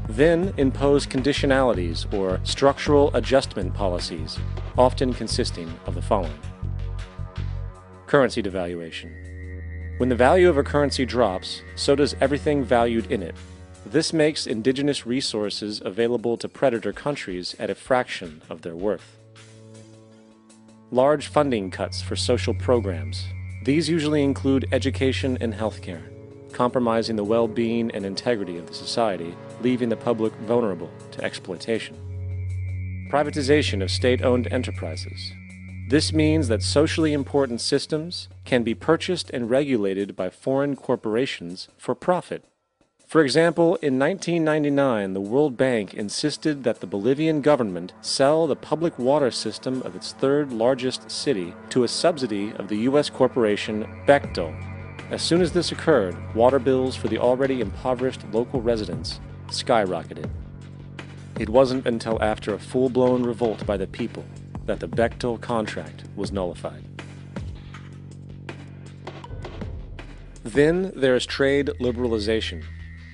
then impose conditionalities or structural adjustment policies, often consisting of the following. Currency devaluation. When the value of a currency drops, so does everything valued in it. This makes indigenous resources available to predator countries at a fraction of their worth. Large funding cuts for social programs. These usually include education and healthcare, compromising the well-being and integrity of the society, leaving the public vulnerable to exploitation. Privatization of state-owned enterprises. This means that socially important systems can be purchased and regulated by foreign corporations for profit. For example, in 1999, the World Bank insisted that the Bolivian government sell the public water system of its third largest city to a subsidy of the U.S. corporation Bechtel. As soon as this occurred, water bills for the already impoverished local residents skyrocketed. It wasn't until after a full-blown revolt by the people that the Bechtel contract was nullified. Then there is trade liberalization,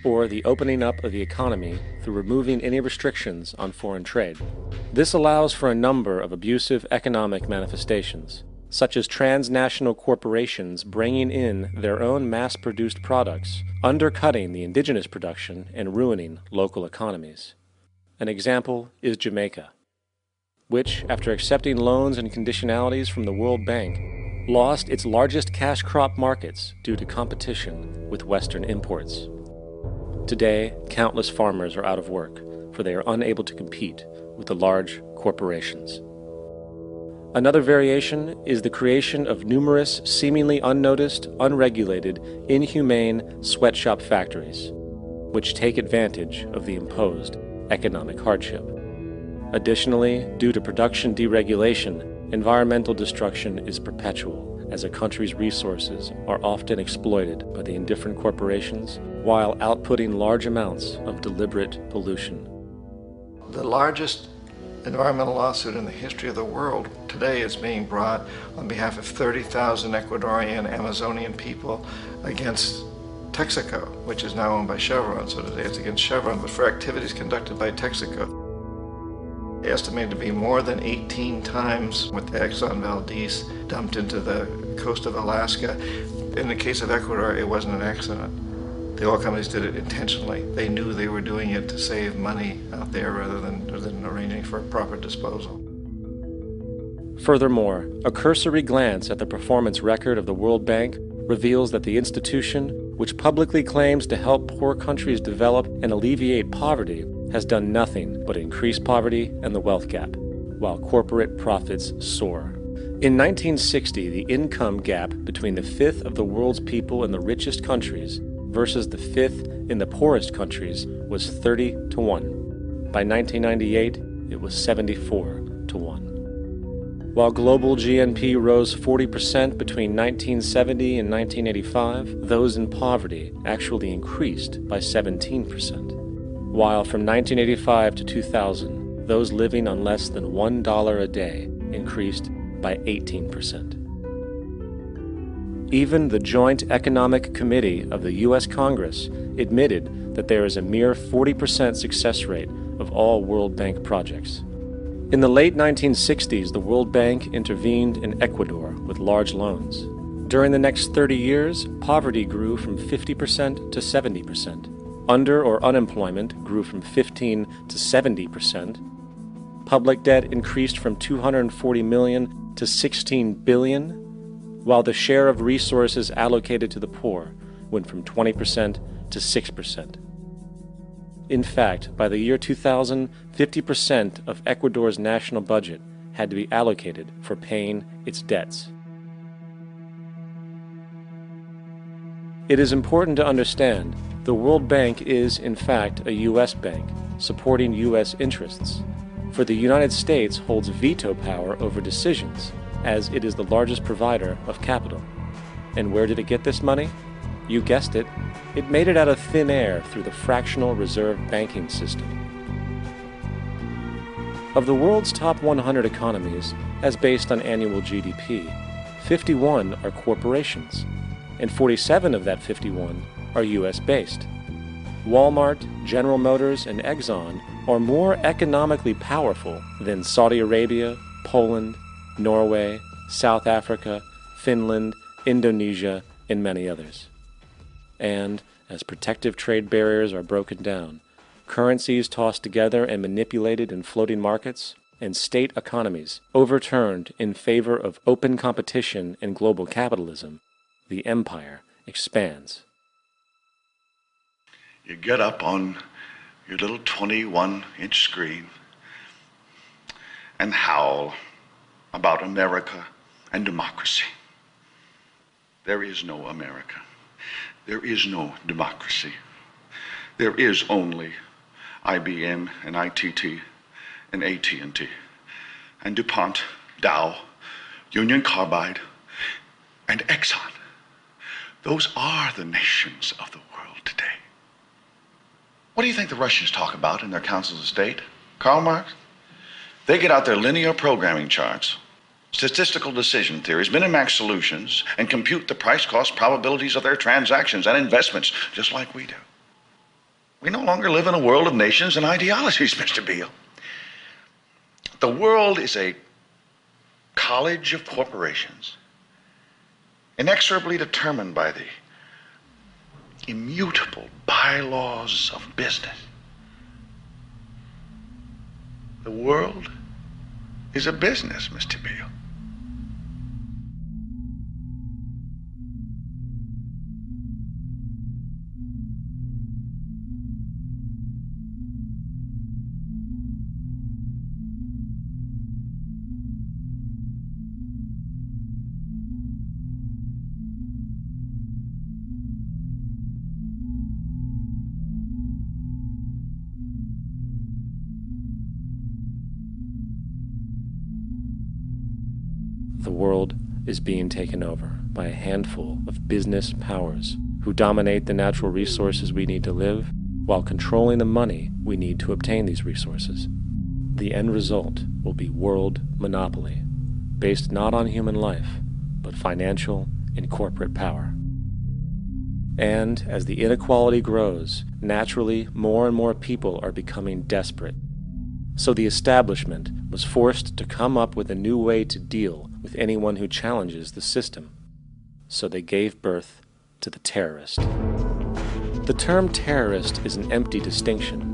or the opening up of the economy through removing any restrictions on foreign trade. This allows for a number of abusive economic manifestations, such as transnational corporations bringing in their own mass-produced products, undercutting the indigenous production and ruining local economies. An example is Jamaica, which, after accepting loans and conditionalities from the World Bank, lost its largest cash crop markets due to competition with Western imports. Today, countless farmers are out of work, for they are unable to compete with the large corporations. Another variation is the creation of numerous, seemingly unnoticed, unregulated, inhumane sweatshop factories, which take advantage of the imposed economic hardship. Additionally, due to production deregulation, environmental destruction is perpetual, as a country's resources are often exploited by the indifferent corporations while outputting large amounts of deliberate pollution. The largest environmental lawsuit in the history of the world today is being brought on behalf of 30,000 Ecuadorian Amazonian people against Texaco, which is now owned by Chevron. So today it's against Chevron, but for activities conducted by Texaco. Estimated to be more than 18 times what the Exxon Valdez dumped into the coast of Alaska. In the case of Ecuador, it wasn't an accident. The oil companies did it intentionally. They knew they were doing it to save money out there rather than arranging for proper disposal. Furthermore, a cursory glance at the performance record of the World Bank reveals that the institution, which publicly claims to help poor countries develop and alleviate poverty, has done nothing but increase poverty and the wealth gap, while corporate profits soar. In 1960, the income gap between the fifth of the world's people in the richest countries versus the fifth in the poorest countries was 30 to 1. By 1998, it was 74 to 1. While global GNP rose 40% between 1970 and 1985, those in poverty actually increased by 17%. While from 1985 to 2000, those living on less than $1 a day increased by 18%. Even the Joint Economic Committee of the U.S. Congress admitted that there is a mere 40% success rate of all World Bank projects. In the late 1960s, the World Bank intervened in Ecuador with large loans. During the next 30 years, poverty grew from 50% to 70%. Under or unemployment grew from 15 to 70%. Public debt increased from 240 million to 16 billion, while the share of resources allocated to the poor went from 20% to 6%. In fact, by the year 2000, 50% of Ecuador's national budget had to be allocated for paying its debts. It is important to understand the World Bank is, in fact, a U.S. bank, supporting U.S. interests. For the United States holds veto power over decisions, as it is the largest provider of capital. And where did it get this money? You guessed it, it made it out of thin air through the fractional reserve banking system. Of the world's top 100 economies, as based on annual GDP, 51 are corporations, and 47 of that 51 are U.S.-based. Walmart, General Motors, and Exxon are more economically powerful than Saudi Arabia, Poland, Norway, South Africa, Finland, Indonesia, and many others. And, as protective trade barriers are broken down, currencies tossed together and manipulated in floating markets, and state economies overturned in favor of open competition and global capitalism, the empire expands. You get up on your little 21-inch screen and howl about America and democracy. There is no America. There is no democracy. There is only IBM and ITT and AT&T and DuPont, Dow, Union Carbide, and Exxon. Those are the nations of the world today. What do you think the Russians talk about in their councils of state? Karl Marx? They get out their linear programming charts, statistical decision theories, minimax solutions, and compute the price-cost probabilities of their transactions and investments, just like we do. We no longer live in a world of nations and ideologies, Mr. Beale. The world is a college of corporations, inexorably determined by the immutable bylaws of business. The world is a business, Mr. Beale. The world is being taken over by a handful of business powers who dominate the natural resources we need to live while controlling the money we need to obtain these resources. The end result will be world monopoly, based not on human life, but financial and corporate power. And as the inequality grows, naturally more and more people are becoming desperate. So the establishment was forced to come up with a new way to deal with anyone who challenges the system. So they gave birth to the terrorist. The term terrorist is an empty distinction,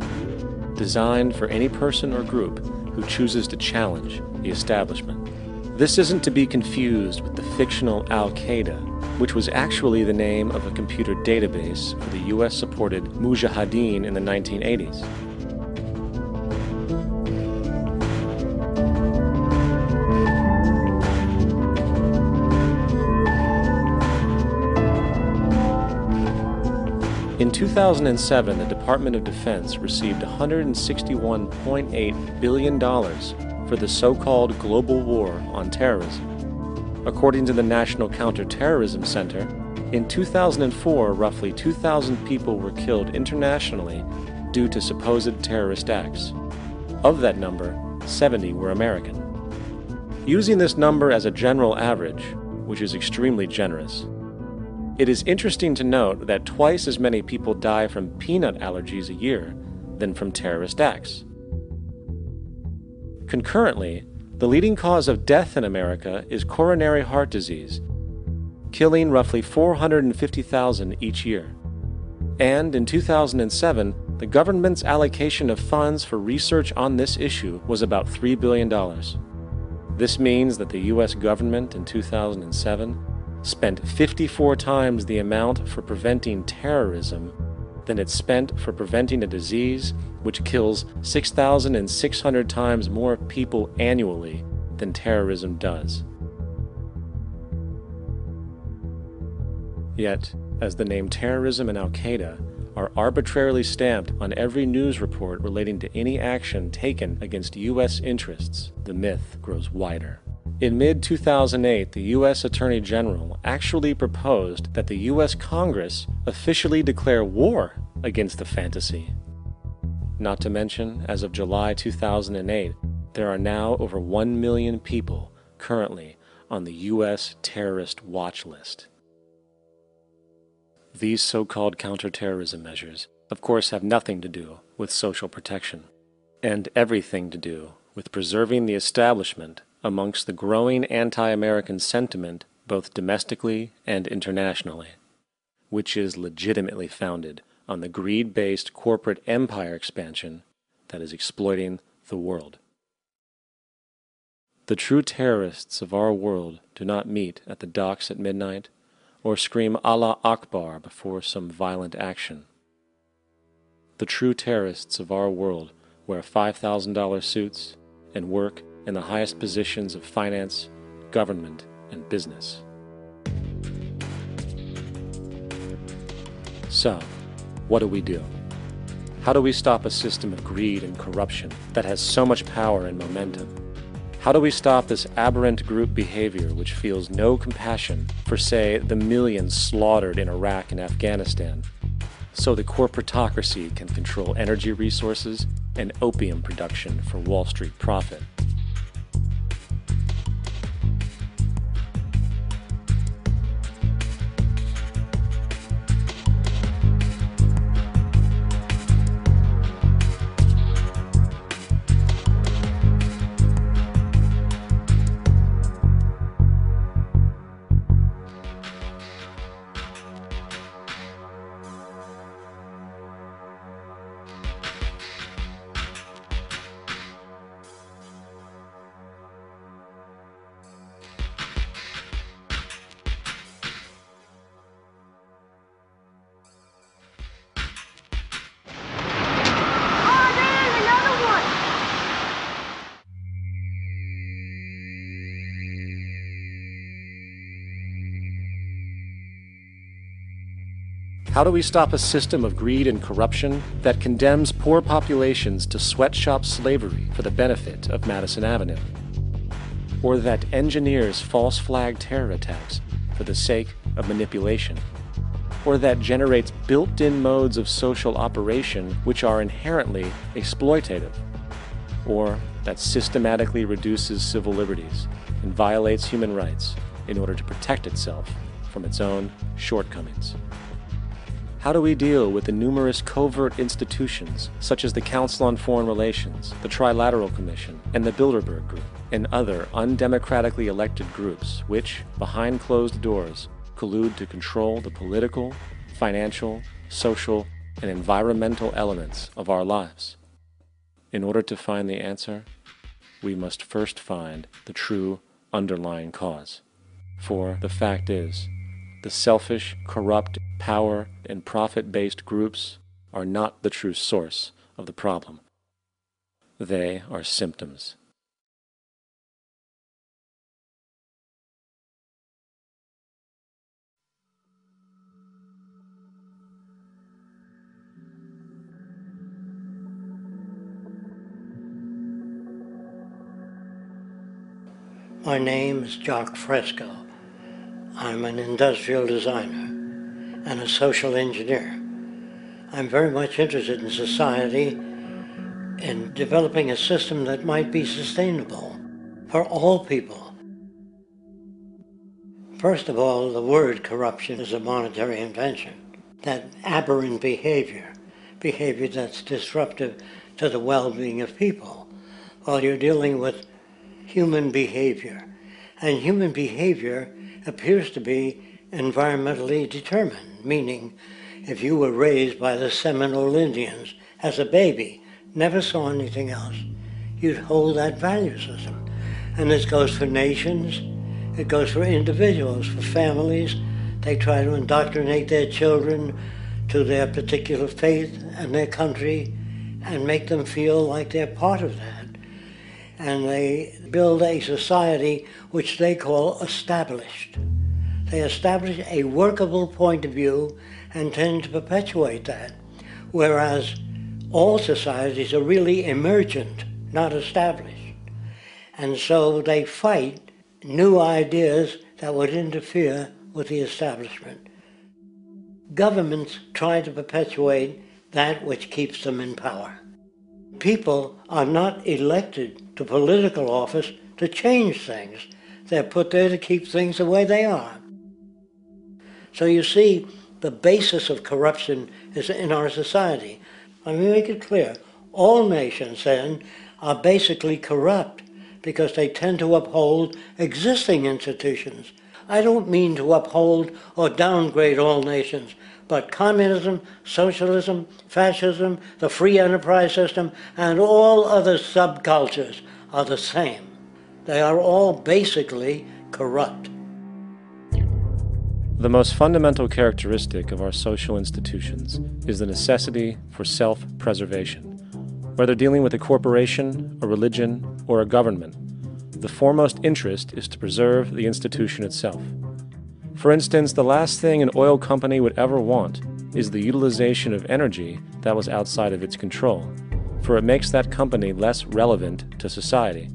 designed for any person or group who chooses to challenge the establishment. This isn't to be confused with the fictional Al-Qaeda, which was actually the name of a computer database for the US-supported Mujahideen in the 1980s. In 2007, the Department of Defense received $161.8 billion for the so-called global war on terrorism. According to the National Counterterrorism Center, in 2004, roughly 2,000 people were killed internationally due to supposed terrorist acts. Of that number, 70 were American. Using this number as a general average, which is extremely generous, it is interesting to note that twice as many people die from peanut allergies a year than from terrorist acts. Concurrently, the leading cause of death in America is coronary heart disease, killing roughly 450,000 each year. And in 2007, the government's allocation of funds for research on this issue was about $3 billion. This means that the U.S. government in 2007 spent 54 times the amount for preventing terrorism than it spent for preventing a disease which kills 6,600 times more people annually than terrorism does. Yet, as the name terrorism and Al-Qaeda are arbitrarily stamped on every news report relating to any action taken against U.S. interests, the myth grows wider. In mid-2008, the U.S. Attorney General actually proposed that the U.S. Congress officially declare war against the fantasy. Not to mention, as of July 2008, there are now over 1 million people currently on the U.S. terrorist watch list. These so-called counterterrorism measures, of course, have nothing to do with social protection, and everything to do with preserving the establishment amongst the growing anti-American sentiment both domestically and internationally, which is legitimately founded on the greed-based corporate empire expansion that is exploiting the world. The true terrorists of our world do not meet at the docks at midnight or scream Allah Akbar before some violent action. The true terrorists of our world wear $5,000 suits and work in the highest positions of finance, government, and business. So, what do? How do we stop a system of greed and corruption that has so much power and momentum? How do we stop this aberrant group behavior which feels no compassion for, say, the millions slaughtered in Iraq and Afghanistan, so the corporatocracy can control energy resources and opium production for Wall Street profit? How do we stop a system of greed and corruption that condemns poor populations to sweatshop slavery for the benefit of Madison Avenue? Or that engineers false flag terror attacks for the sake of manipulation? Or that generates built-in modes of social operation which are inherently exploitative? Or that systematically reduces civil liberties and violates human rights in order to protect itself from its own shortcomings? How do we deal with the numerous covert institutions, such as the Council on Foreign Relations, the Trilateral Commission, and the Bilderberg Group, and other undemocratically elected groups which, behind closed doors, collude to control the political, financial, social, and environmental elements of our lives? In order to find the answer, we must first find the true underlying cause. For the fact is, the selfish, corrupt, power, and profit-based groups are not the true source of the problem. They are symptoms. My name is Jock Fresco. I'm an industrial designer and a social engineer. I'm very much interested in society and developing a system that might be sustainable for all people. First of all, the word corruption is a monetary invention. That aberrant behavior that's disruptive to the well-being of people, Well, you're dealing with human behavior. And human behavior appears to be environmentally determined, meaning if you were raised by the Seminole Indians as a baby, never saw anything else, you'd hold that value system. And this goes for nations, it goes for individuals, for families. They try to indoctrinate their children to their particular faith and their country and make them feel like they're part of that. And they build a society which they call established. They establish a workable point of view and tend to perpetuate that, whereas all societies are really emergent, not established. And so they fight new ideas that would interfere with the establishment. Governments try to perpetuate that which keeps them in power. People are not elected to political office to change things. They're put there to keep things the way they are. So you see, the basis of corruption is in our society. Let me make it clear. All nations, then, are basically corrupt because they tend to uphold existing institutions. I don't mean to uphold or downgrade all nations, but communism, socialism, fascism, the free enterprise system, and all other subcultures are the same. They are all basically corrupt. The most fundamental characteristic of our social institutions is the necessity for self-preservation. Whether dealing with a corporation, a religion, or a government, the foremost interest is to preserve the institution itself. For instance, the last thing an oil company would ever want is the utilization of energy that was outside of its control, for it makes that company less relevant to society.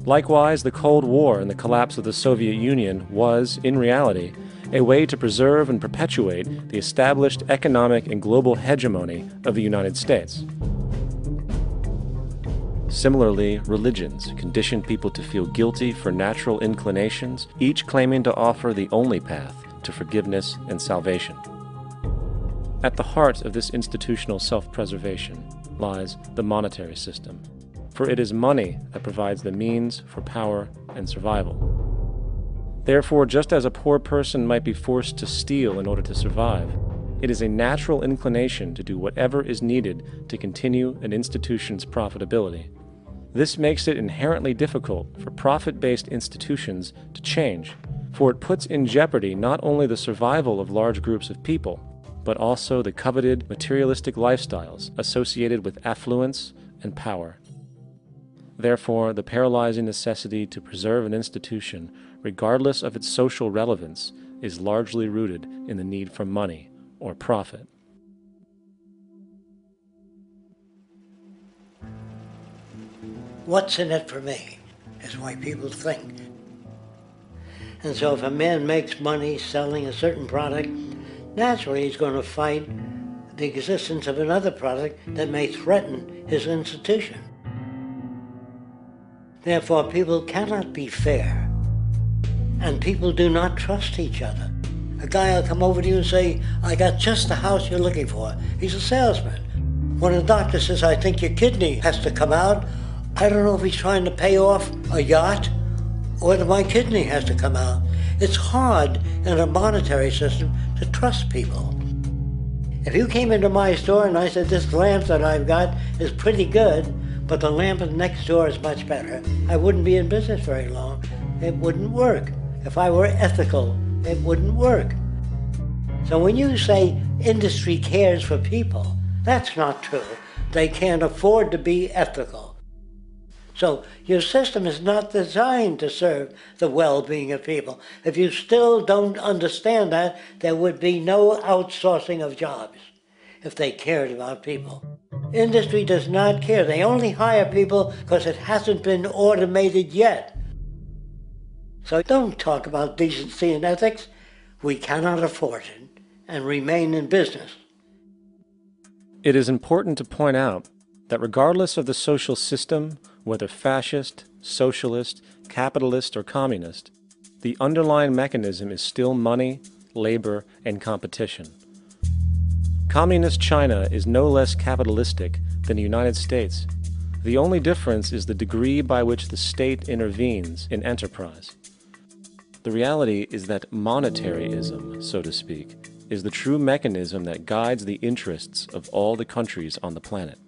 Likewise, the Cold War and the collapse of the Soviet Union was, in reality, a way to preserve and perpetuate the established economic and global hegemony of the United States. Similarly, religions condition people to feel guilty for natural inclinations, each claiming to offer the only path to forgiveness and salvation. At the heart of this institutional self-preservation lies the monetary system, for it is money that provides the means for power and survival. Therefore, just as a poor person might be forced to steal in order to survive, it is a natural inclination to do whatever is needed to continue an institution's profitability. This makes it inherently difficult for profit-based institutions to change, for it puts in jeopardy not only the survival of large groups of people, but also the coveted materialistic lifestyles associated with affluence and power. Therefore, the paralyzing necessity to preserve an institution, regardless of its social relevance, is largely rooted in the need for money or profit. What's in it for me is why people think. And so if a man makes money selling a certain product, naturally he's going to fight the existence of another product that may threaten his institution. Therefore, people cannot be fair, and people do not trust each other. A guy will come over to you and say, I got just the house you're looking for. He's a salesman. When a doctor says, I think your kidney has to come out, I don't know if he's trying to pay off a yacht or whether my kidney has to come out. It's hard in a monetary system to trust people. If you came into my store and I said, this lamp that I've got is pretty good, but the lamp next door is much better, I wouldn't be in business very long. It wouldn't work. If I were ethical, it wouldn't work. So when you say industry cares for people, that's not true. They can't afford to be ethical. So your system is not designed to serve the well-being of people. If you still don't understand that, there would be no outsourcing of jobs if they cared about people. Industry does not care. They only hire people because it hasn't been automated yet. So don't talk about decency and ethics. We cannot afford it and remain in business. It is important to point out that regardless of the social system, whether fascist, socialist, capitalist, or communist, the underlying mechanism is still money, labor, and competition. Communist China is no less capitalistic than the United States, The only difference is the degree by which the state intervenes in enterprise. The reality is that monetaryism, so to speak, is the true mechanism that guides the interests of all the countries on the planet.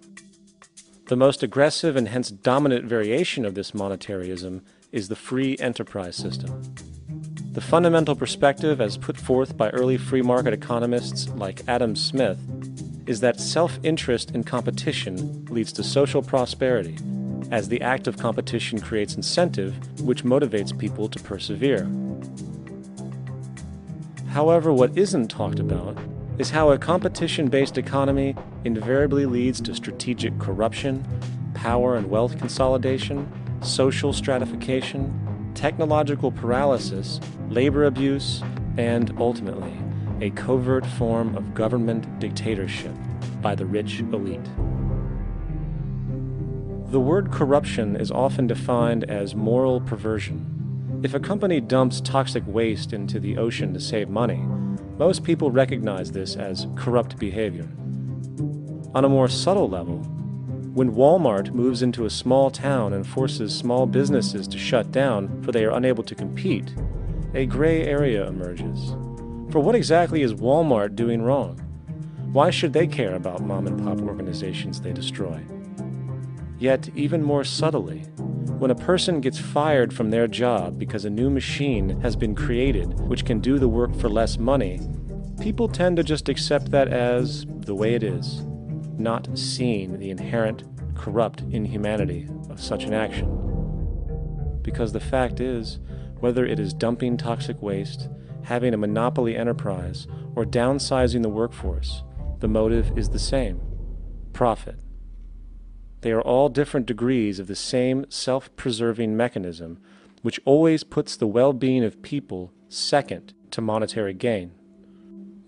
The most aggressive and hence dominant variation of this monetaryism is the free enterprise system. The fundamental perspective, as put forth by early free market economists like Adam Smith, is that self-interest in competition leads to social prosperity, as the act of competition creates incentive, which motivates people to persevere. However, what isn't talked about is how a competition-based economy invariably leads to strategic corruption, power and wealth consolidation, social stratification, technological paralysis, labor abuse, and, ultimately, a covert form of government dictatorship by the rich elite. The word corruption is often defined as moral perversion. If a company dumps toxic waste into the ocean to save money, most people recognize this as corrupt behavior. On a more subtle level, when Walmart moves into a small town and forces small businesses to shut down for they are unable to compete, a gray area emerges. For what exactly is Walmart doing wrong? Why should they care about mom-and-pop organizations they destroy? Yet, even more subtly, when a person gets fired from their job because a new machine has been created which can do the work for less money, people tend to just accept that as the way it is, not seeing the inherent, corrupt inhumanity of such an action. Because the fact is, whether it is dumping toxic waste, having a monopoly enterprise, or downsizing the workforce, the motive is the same: profit. They are all different degrees of the same self-preserving mechanism, which always puts the well-being of people second to monetary gain.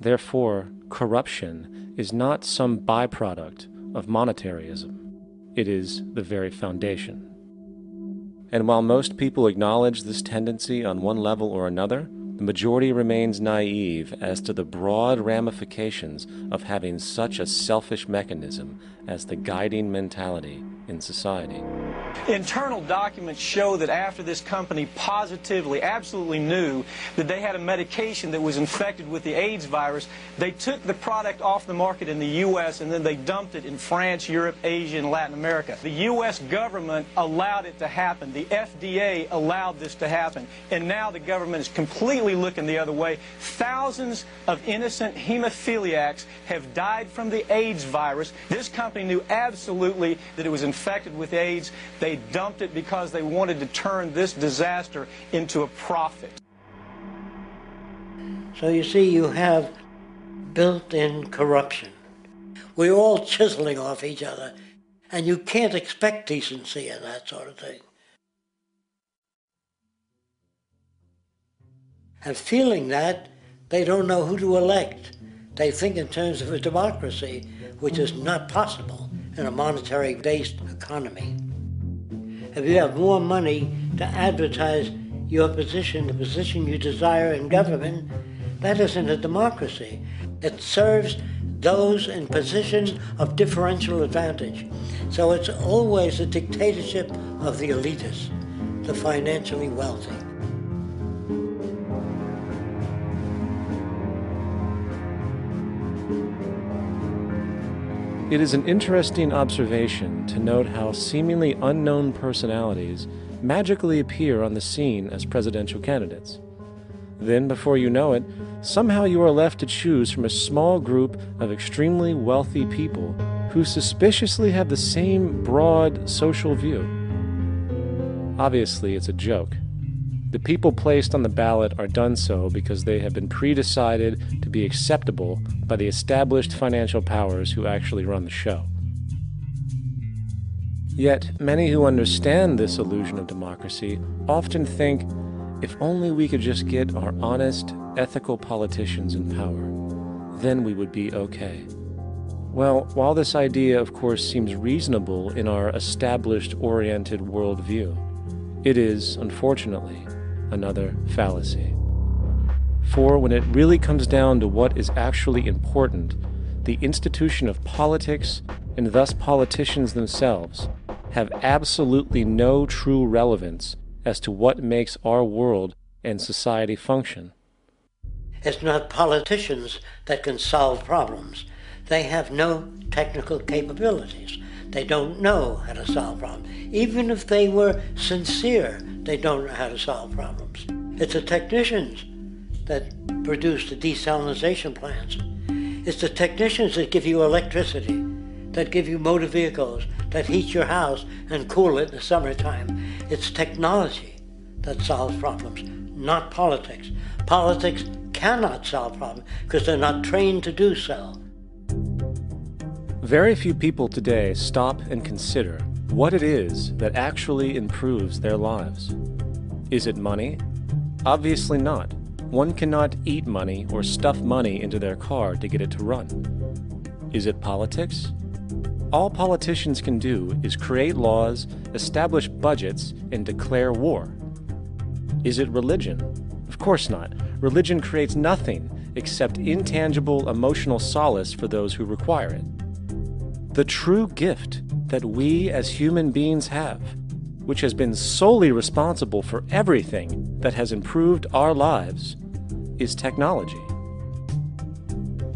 Therefore, corruption is not some byproduct of monetaryism. It is the very foundation. And while most people acknowledge this tendency on one level or another, the majority remains naive as to the broad ramifications of having such a selfish mechanism as the guiding mentality in society. Internal documents show that after this company positively, absolutely knew that they had a medication that was infected with the AIDS virus, they took the product off the market in the U.S. and then they dumped it in France, Europe, Asia, and Latin America. The U.S. government allowed it to happen. The FDA allowed this to happen. And now the government is completely looking the other way. Thousands of innocent hemophiliacs have died from the AIDS virus. This company knew absolutely that it was infected with AIDS. They dumped it because they wanted to turn this disaster into a profit. So you see, you have built-in corruption. We're all chiseling off each other, and you can't expect decency in that sort of thing. And feeling that, they don't know who to elect. They think in terms of a democracy, which is not possible in a monetary-based economy. If you have more money to advertise your position, the position you desire in government, that isn't a democracy. It serves those in positions of differential advantage. So it's always a dictatorship of the elitists, the financially wealthy. It is an interesting observation to note how seemingly unknown personalities magically appear on the scene as presidential candidates. Then, before you know it, somehow you are left to choose from a small group of extremely wealthy people who suspiciously have the same broad social view. Obviously, it's a joke. The people placed on the ballot are done so because they have been pre-decided to be acceptable by the established financial powers who actually run the show. Yet, many who understand this illusion of democracy often think, if only we could just get our honest, ethical politicians in power, then we would be okay. Well, while this idea, of course, seems reasonable in our established-oriented worldview, it is, unfortunately, another fallacy. For when it really comes down to what is actually important, the institution of politics, and thus politicians themselves, have absolutely no true relevance as to what makes our world and society function. It's not politicians that can solve problems. They have no technical capabilities. They don't know how to solve problems. Even if they were sincere, they don't know how to solve problems. It's the technicians that produce the desalination plants. It's the technicians that give you electricity, that give you motor vehicles, that heat your house and cool it in the summertime. It's technology that solves problems, not politics. Politics cannot solve problems because they're not trained to do so. Very few people today stop and consider what it is that actually improves their lives. Is it money? Obviously not. One cannot eat money or stuff money into their car to get it to run. Is it politics? All politicians can do is create laws, establish budgets, and declare war. Is it religion? Of course not. Religion creates nothing except intangible emotional solace for those who require it. The true gift that we as human beings have, which has been solely responsible for everything that has improved our lives, is technology.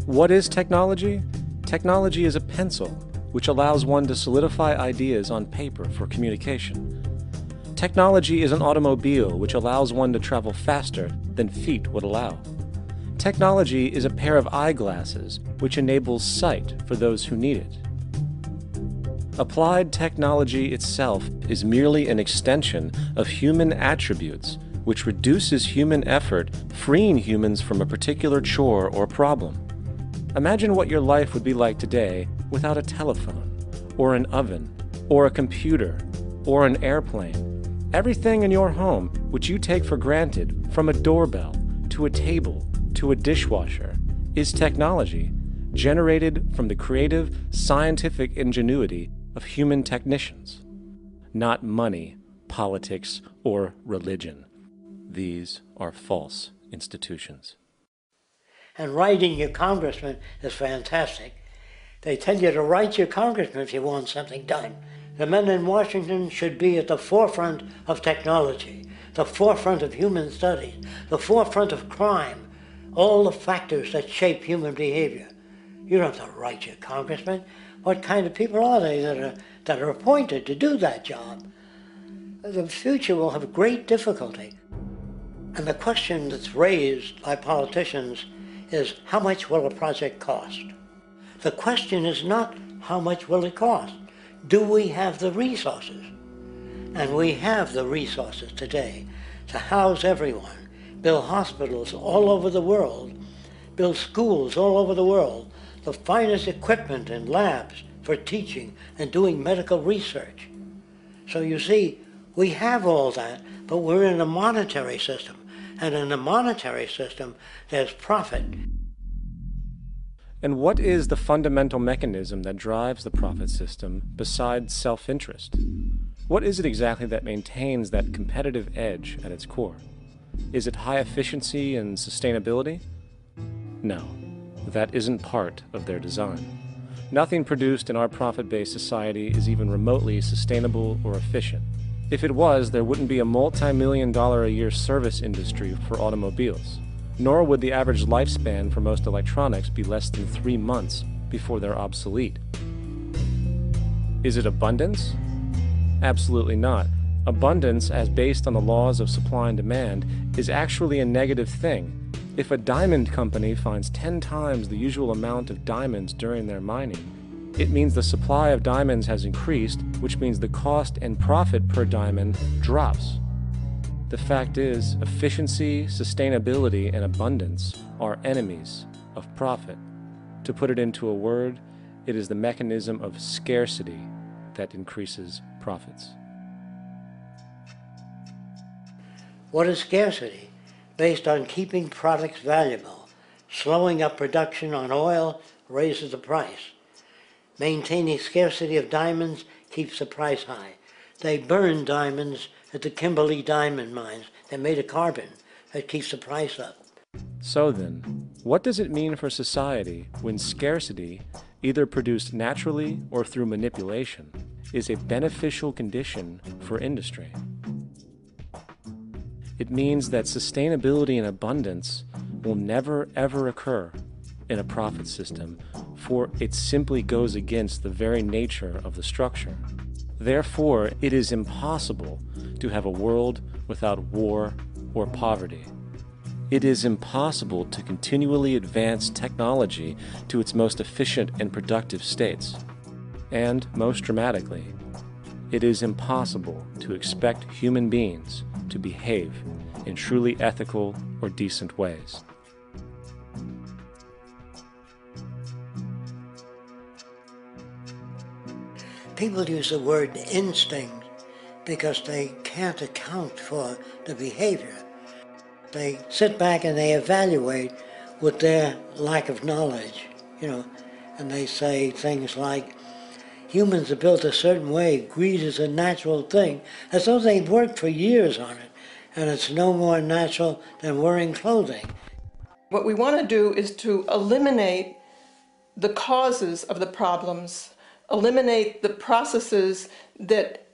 What is technology? Technology is a pencil which allows one to solidify ideas on paper for communication. Technology is an automobile which allows one to travel faster than feet would allow. Technology is a pair of eyeglasses which enables sight for those who need it. Applied technology itself is merely an extension of human attributes which reduces human effort, freeing humans from a particular chore or problem. Imagine what your life would be like today without a telephone, or an oven, or a computer, or an airplane. Everything in your home, which you take for granted, from a doorbell, to a table, to a dishwasher, is technology generated from the creative, scientific ingenuity of human technicians, not money, politics, or religion. These are false institutions. And writing your congressman is fantastic. They tell you to write your congressman if you want something done. The men in Washington should be at the forefront of technology, the forefront of human studies, the forefront of crime, all the factors that shape human behavior. You don't have to write your congressman. What kind of people are they that are appointed to do that job? The future will have great difficulty. And the question that's raised by politicians is, how much will a project cost? The question is not, how much will it cost? Do we have the resources? And we have the resources today to house everyone, build hospitals all over the world, build schools all over the world, the finest equipment and labs for teaching and doing medical research. So you see, we have all that, but we're in a monetary system. And in a monetary system, there's profit. And what is the fundamental mechanism that drives the profit system besides self-interest? What is it exactly that maintains that competitive edge at its core? Is it high efficiency and sustainability? No, that isn't part of their design. Nothing produced in our profit-based society is even remotely sustainable or efficient. If it was, there wouldn't be a multi-million-dollar-a-year service industry for automobiles, nor would the average lifespan for most electronics be less than 3 months before they're obsolete. Is it abundance? Absolutely not. Abundance, as based on the laws of supply and demand, is actually a negative thing. If a diamond company finds 10 times the usual amount of diamonds during their mining, it means the supply of diamonds has increased, which means the cost and profit per diamond drops. The fact is, efficiency, sustainability, and abundance are enemies of profit. To put it into a word, it is the mechanism of scarcity that increases profits. What is scarcity? Based on keeping products valuable. Slowing up production on oil raises the price. Maintaining scarcity of diamonds keeps the price high. They burn diamonds at the Kimberley diamond mines. They're made of carbon. That keeps the price up. So then, what does it mean for society when scarcity, either produced naturally or through manipulation, is a beneficial condition for industry. It means that sustainability and abundance will never ever occur in a profit system, for it simply goes against the very nature of the structure. Therefore, it is impossible to have a world without war or poverty. It is impossible to continually advance technology to its most efficient and productive states. And, most dramatically, it is impossible to expect human beings to behave in truly ethical or decent ways. People use the word instinct because they can't account for the behavior. They sit back and they evaluate with their lack of knowledge, and they say things like, humans are built a certain way, greed is a natural thing, as though they've worked for years on it, and it's no more natural than wearing clothing. What we want to do is to eliminate the causes of the problems, eliminate the processes that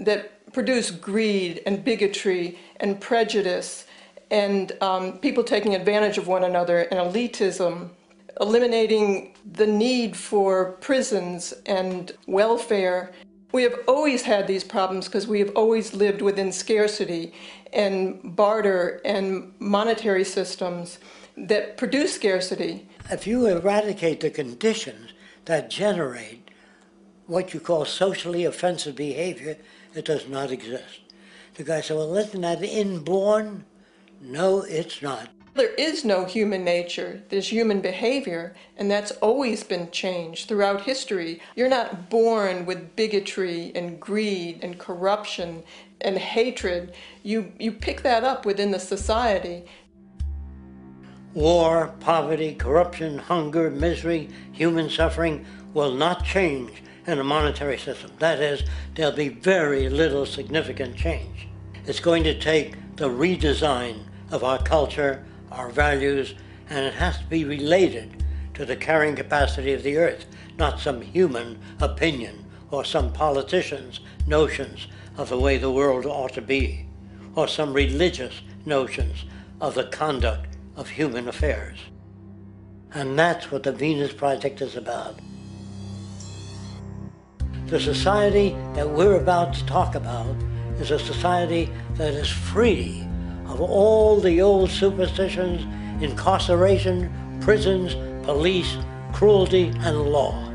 produce greed and bigotry and prejudice and people taking advantage of one another and elitism, eliminating the need for prisons and welfare. We have always had these problems because we have always lived within scarcity and barter and monetary systems that produce scarcity. If you eradicate the conditions that generate what you call socially offensive behavior, it does not exist. The guy said, well, isn't that inborn? No, it's not. There is no human nature, there's human behavior, and that's always been changed throughout history. You're not born with bigotry and greed and corruption and hatred. You pick that up within the society. War, poverty, corruption, hunger, misery, human suffering will not change in a monetary system. That is, there'll be very little significant change. It's going to take the redesign of our culture, our values, and it has to be related to the carrying capacity of the earth, not some human opinion or some politician's notions of the way the world ought to be, or some religious notions of the conduct of human affairs. And that's what the Venus Project is about. The society that we're about to talk about is a society that is free of all the old superstitions, incarceration, prisons, police, cruelty, and law.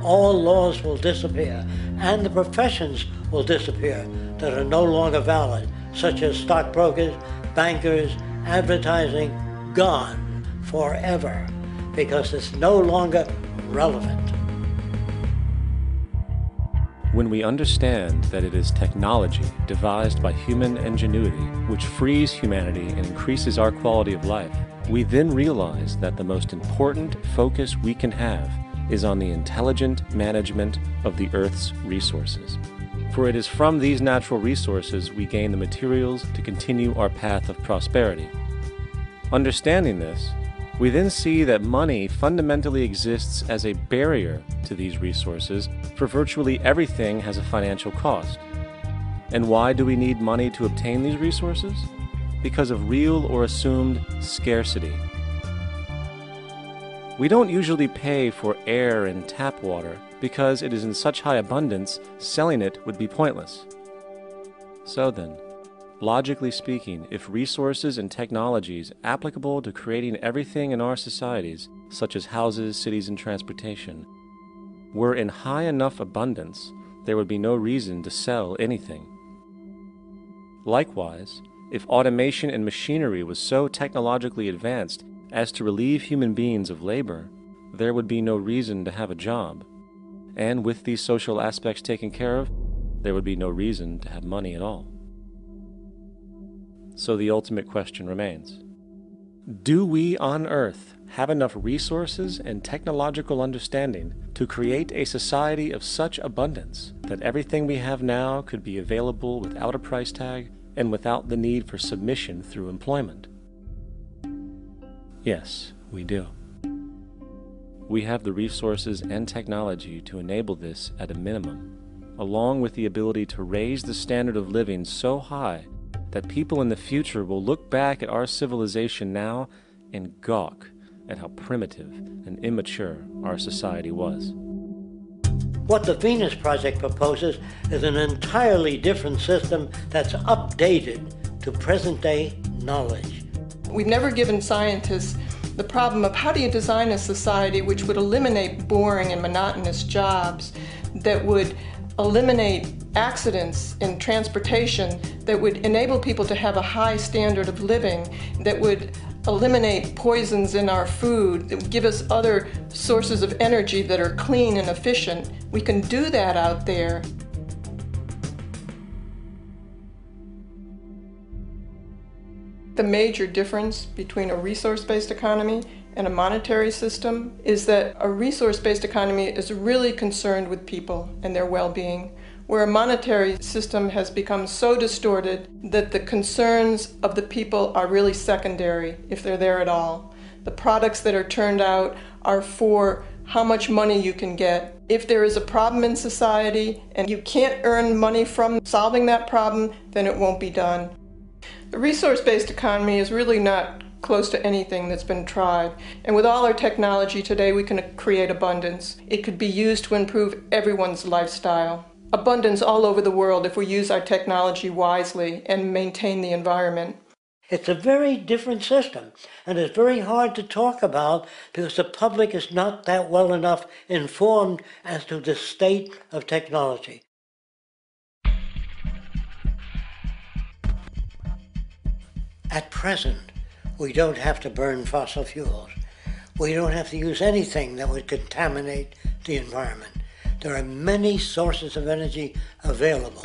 All laws will disappear, and the professions will disappear that are no longer valid, such as stockbrokers, bankers, advertising, gone forever, because it's no longer relevant. When we understand that it is technology devised by human ingenuity which frees humanity and increases our quality of life, we then realize that the most important focus we can have is on the intelligent management of the Earth's resources. For it is from these natural resources we gain the materials to continue our path of prosperity. Understanding this, we then see that money fundamentally exists as a barrier to these resources, for virtually everything has a financial cost. And why do we need money to obtain these resources? Because of real or assumed scarcity. We don't usually pay for air and tap water because it is in such high abundance, selling it would be pointless. So then, logically speaking, if resources and technologies applicable to creating everything in our societies, such as houses, cities, and transportation, were in high enough abundance, there would be no reason to sell anything. Likewise, if automation and machinery was so technologically advanced as to relieve human beings of labor, there would be no reason to have a job. And with these social aspects taken care of, there would be no reason to have money at all. So the ultimate question remains: do we on Earth have enough resources and technological understanding to create a society of such abundance that everything we have now could be available without a price tag and without the need for submission through employment? Yes, we do. We have the resources and technology to enable this at a minimum, along with the ability to raise the standard of living so high that people in the future will look back at our civilization now and gawk at how primitive and immature our society was. What the Venus Project proposes is an entirely different system that's updated to present-day knowledge. We've never given scientists the problem of how do you design a society which would eliminate boring and monotonous jobs, that would eliminate accidents in transportation, that would enable people to have a high standard of living, that would eliminate poisons in our food, that would give us other sources of energy that are clean and efficient. We can do that out there. The major difference between a resource-based economy and a monetary system is that a resource-based economy is really concerned with people and their well-being, where a monetary system has become so distorted that the concerns of the people are really secondary, if they're there at all. The products that are turned out are for how much money you can get. If there is a problem in society and you can't earn money from solving that problem, then it won't be done. The resource-based economy is really not close to anything that's been tried. And with all our technology today, we can create abundance. It could be used to improve everyone's lifestyle. Abundance all over the world if we use our technology wisely and maintain the environment. It's a very different system, and it's very hard to talk about because the public is not that well enough informed as to the state of technology. At present, we don't have to burn fossil fuels. We don't have to use anything that would contaminate the environment. There are many sources of energy available.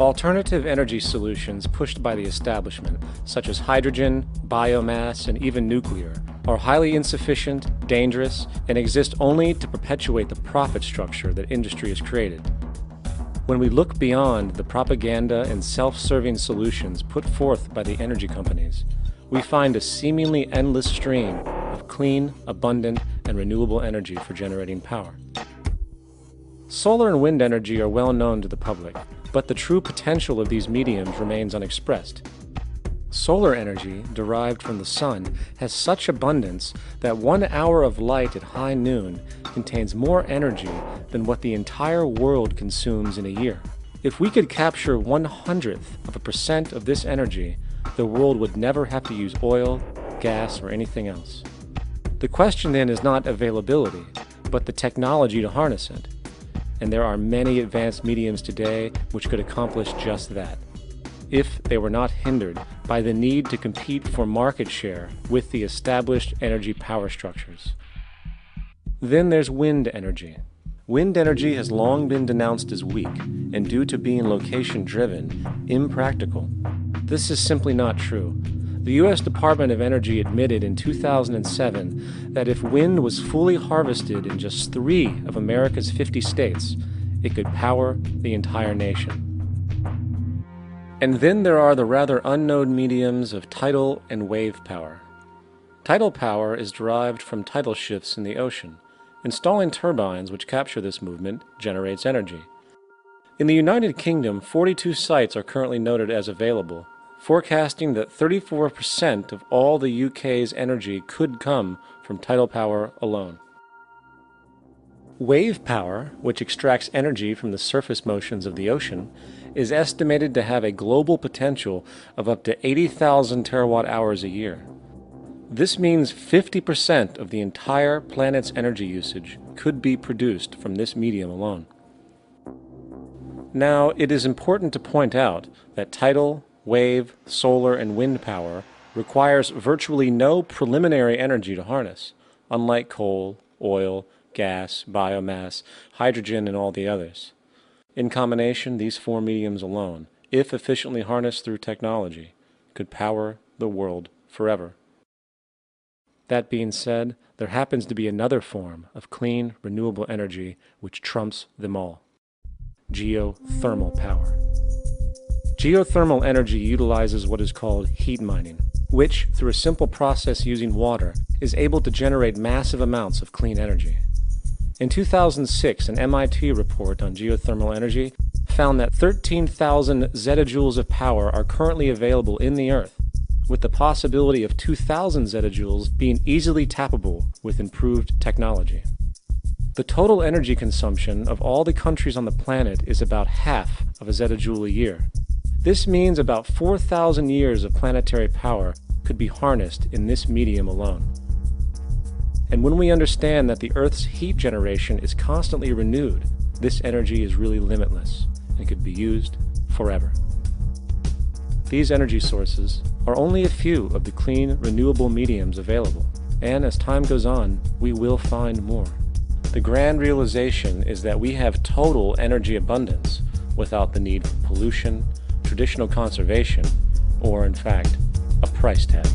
Alternative energy solutions pushed by the establishment, such as hydrogen, biomass, and even nuclear, are highly insufficient, dangerous, and exist only to perpetuate the profit structure that industry has created. When we look beyond the propaganda and self-serving solutions put forth by the energy companies, we find a seemingly endless stream of clean, abundant, and renewable energy for generating power. Solar and wind energy are well known to the public, but the true potential of these mediums remains unexpressed. Solar energy, derived from the sun, has such abundance that 1 hour of light at high noon contains more energy than what the entire world consumes in a year. If we could capture 0.01% of this energy, the world would never have to use oil, gas, or anything else. The question then is not availability, but the technology to harness it. And there are many advanced mediums today which could accomplish just that, if they were not hindered by the need to compete for market share with the established energy power structures. Then there's wind energy. Wind energy has long been denounced as weak, and due to being location-driven, impractical. This is simply not true. The U.S. Department of Energy admitted in 2007 that if wind was fully harvested in just 3 of America's 50 states, it could power the entire nation. And then there are the rather unknown mediums of tidal and wave power. Tidal power is derived from tidal shifts in the ocean. Installing turbines which capture this movement generates energy. In the United Kingdom, 42 sites are currently noted as available, forecasting that 34% of all the UK's energy could come from tidal power alone. Wave power, which extracts energy from the surface motions of the ocean, is estimated to have a global potential of up to 80,000 terawatt-hours a year. This means 50% of the entire planet's energy usage could be produced from this medium alone. Now, it is important to point out that tidal, wave, solar, and wind power requires virtually no preliminary energy to harness, unlike coal, oil, gas, biomass, hydrogen, and all the others. In combination, these 4 mediums alone, if efficiently harnessed through technology, could power the world forever. That being said, there happens to be another form of clean, renewable energy which trumps them all: geothermal power. Geothermal energy utilizes what is called heat mining, which, through a simple process using water, is able to generate massive amounts of clean energy. In 2006, an MIT report on geothermal energy found that 13,000 zettajoules of power are currently available in the Earth, with the possibility of 2,000 zettajoules being easily tappable with improved technology. The total energy consumption of all the countries on the planet is about half of a zettajoule a year. This means about 4,000 years of planetary power could be harnessed in this medium alone. And when we understand that the Earth's heat generation is constantly renewed, this energy is really limitless and could be used forever. These energy sources are only a few of the clean, renewable mediums available, and as time goes on, we will find more. The grand realization is that we have total energy abundance without the need for pollution, traditional conservation, or in fact, a price tag.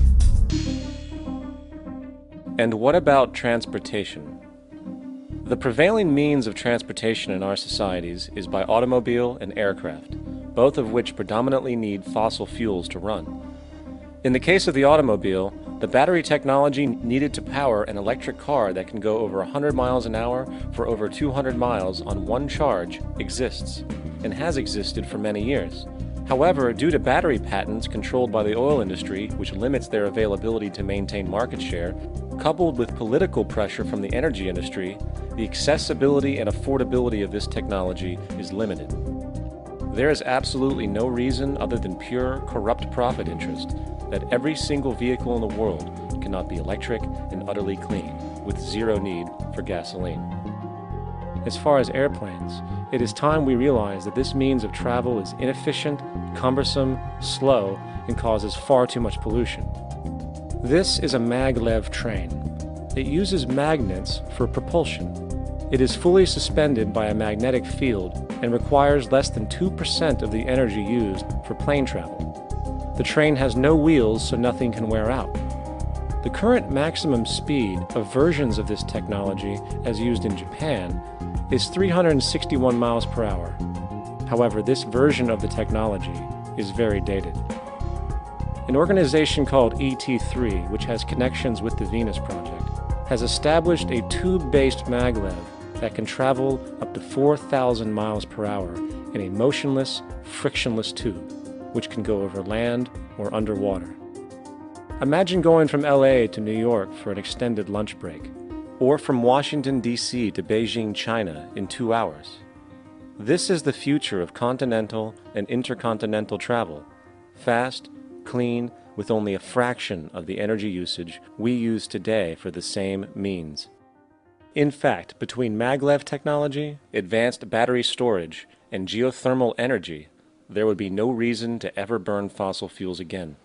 And what about transportation? The prevailing means of transportation in our societies is by automobile and aircraft, both of which predominantly need fossil fuels to run. In the case of the automobile, the battery technology needed to power an electric car that can go over 100 miles an hour for over 200 miles on one charge exists, and has existed for many years. However, due to battery patents controlled by the oil industry, which limits their availability to maintain market share, coupled with political pressure from the energy industry, the accessibility and affordability of this technology is limited. There is absolutely no reason other than pure, corrupt profit interest that every single vehicle in the world cannot be electric and utterly clean, with zero need for gasoline. As far as airplanes, it is time we realize that this means of travel is inefficient, cumbersome, slow, and causes far too much pollution. This is a maglev train. It uses magnets for propulsion. It is fully suspended by a magnetic field and requires less than 2% of the energy used for plane travel. The train has no wheels, so nothing can wear out. The current maximum speed of versions of this technology, as used in Japan, is 361 miles per hour. However, this version of the technology is very dated. An organization called ET3, which has connections with the Venus Project, has established a tube-based maglev that can travel up to 4,000 miles per hour in a motionless, frictionless tube, which can go over land or underwater. Imagine going from LA to New York for an extended lunch break, or from Washington, D.C. to Beijing, China in 2 hours. This is the future of continental and intercontinental travel, fast, clean, with only a fraction of the energy usage we use today for the same means. In fact, between maglev technology, advanced battery storage, and geothermal energy, there would be no reason to ever burn fossil fuels again.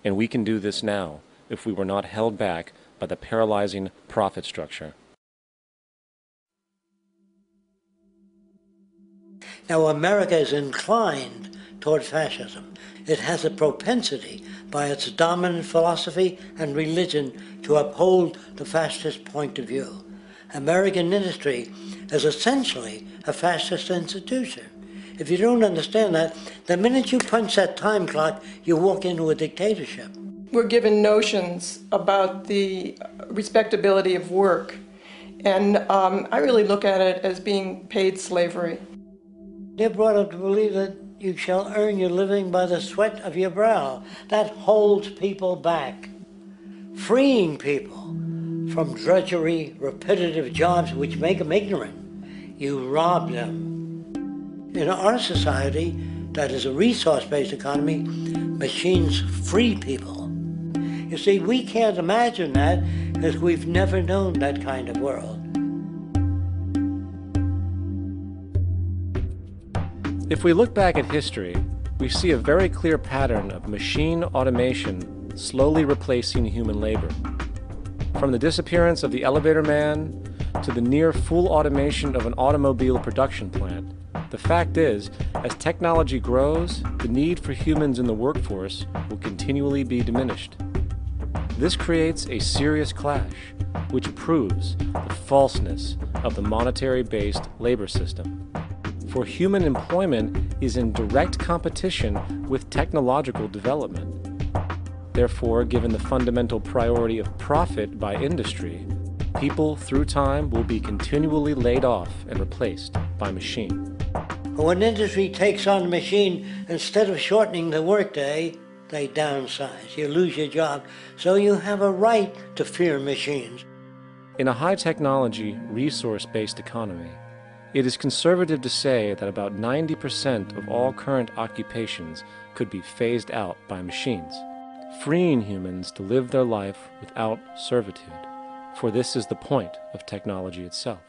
And we can do this now if we were not held back by the paralyzing profit structure. Now, America is inclined toward fascism. It has a propensity by its dominant philosophy and religion to uphold the fascist point of view. American industry is essentially a fascist institution. If you don't understand that, the minute you punch that time clock, you walk into a dictatorship. We're given notions about the respectability of work, and I really look at it as being paid slavery. They're brought up to believe that you shall earn your living by the sweat of your brow. That holds people back, freeing people from drudgery, repetitive jobs which make them ignorant. You rob them. In our society, that is a resource-based economy, machines free people. You see, we can't imagine that because we've never known that kind of world. If we look back at history, we see a very clear pattern of machine automation slowly replacing human labor. From the disappearance of the elevator man to the near full automation of an automobile production plant, the fact is, as technology grows, the need for humans in the workforce will continually be diminished. This creates a serious clash, which proves the falseness of the monetary-based labor system. For human employment is in direct competition with technological development. Therefore, given the fundamental priority of profit by industry, People, through time, will be continually laid off and replaced by machine. When industry takes on a machine, instead of shortening the workday, they downsize. You lose your job. So you have a right to fear machines. In a high-technology, resource-based economy, it is conservative to say that about 90% of all current occupations could be phased out by machines, freeing humans to live their life without servitude, for this is the point of technology itself.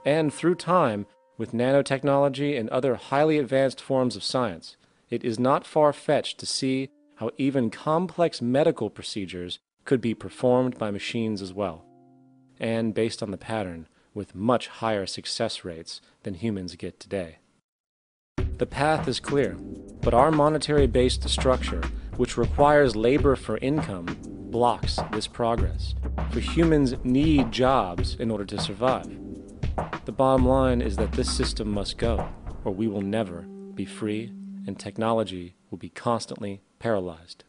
And through time, with nanotechnology and other highly advanced forms of science, it is not far-fetched to see how even complex medical procedures could be performed by machines as well, and based on the pattern, with much higher success rates than humans get today. The path is clear, but our monetary-based structure, which requires labor for income, blocks this progress, for humans need jobs in order to survive. The bottom line is that this system must go, or we will never be free, and technology will be constantly paralyzed.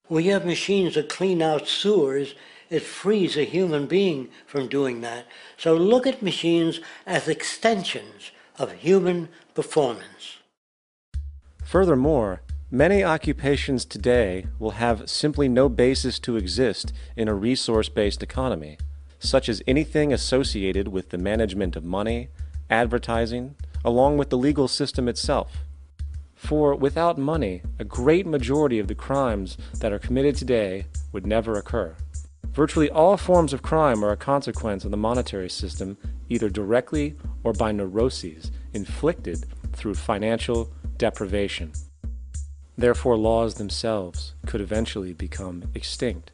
We have machines that clean out sewers. It frees a human being from doing that. So look at machines as extensions of human performance. Furthermore, many occupations today will have simply no basis to exist in a resource-based economy, such as anything associated with the management of money, advertising, along with the legal system itself. For without money, a great majority of the crimes that are committed today would never occur. Virtually all forms of crime are a consequence of the monetary system, either directly or by neuroses inflicted through financial deprivation. Therefore, laws themselves could eventually become extinct.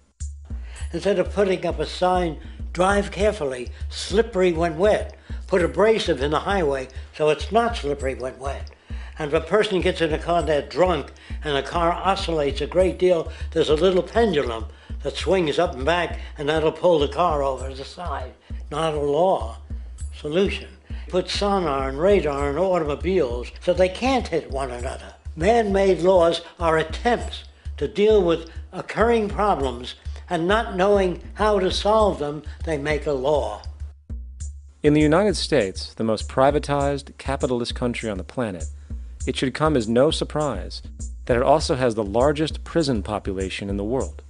Instead of putting up a sign, drive carefully, slippery when wet, put abrasive in the highway so it's not slippery when wet. And if a person gets in a car that's drunk and the car oscillates a great deal, there's a little pendulum that swings up and back, and that'll pull the car over to the side. Not a law solution. Put sonar and radar in automobiles so they can't hit one another. Man-made laws are attempts to deal with occurring problems, and not knowing how to solve them, they make a law. In the United States, the most privatized, capitalist country on the planet, it should come as no surprise that it also has the largest prison population in the world,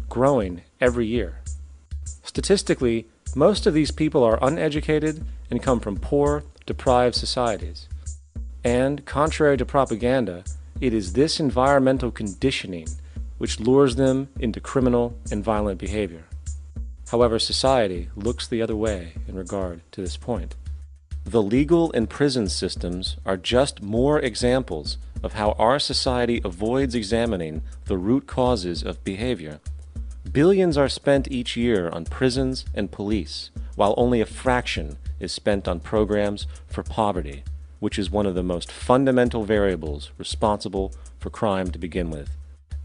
growing every year. Statistically, most of these people are uneducated and come from poor, deprived societies. And, contrary to propaganda, it is this environmental conditioning which lures them into criminal and violent behavior. However, society looks the other way in regard to this point. The legal and prison systems are just more examples of how our society avoids examining the root causes of behavior. Billions are spent each year on prisons and police, while only a fraction is spent on programs for poverty, which is one of the most fundamental variables responsible for crime to begin with.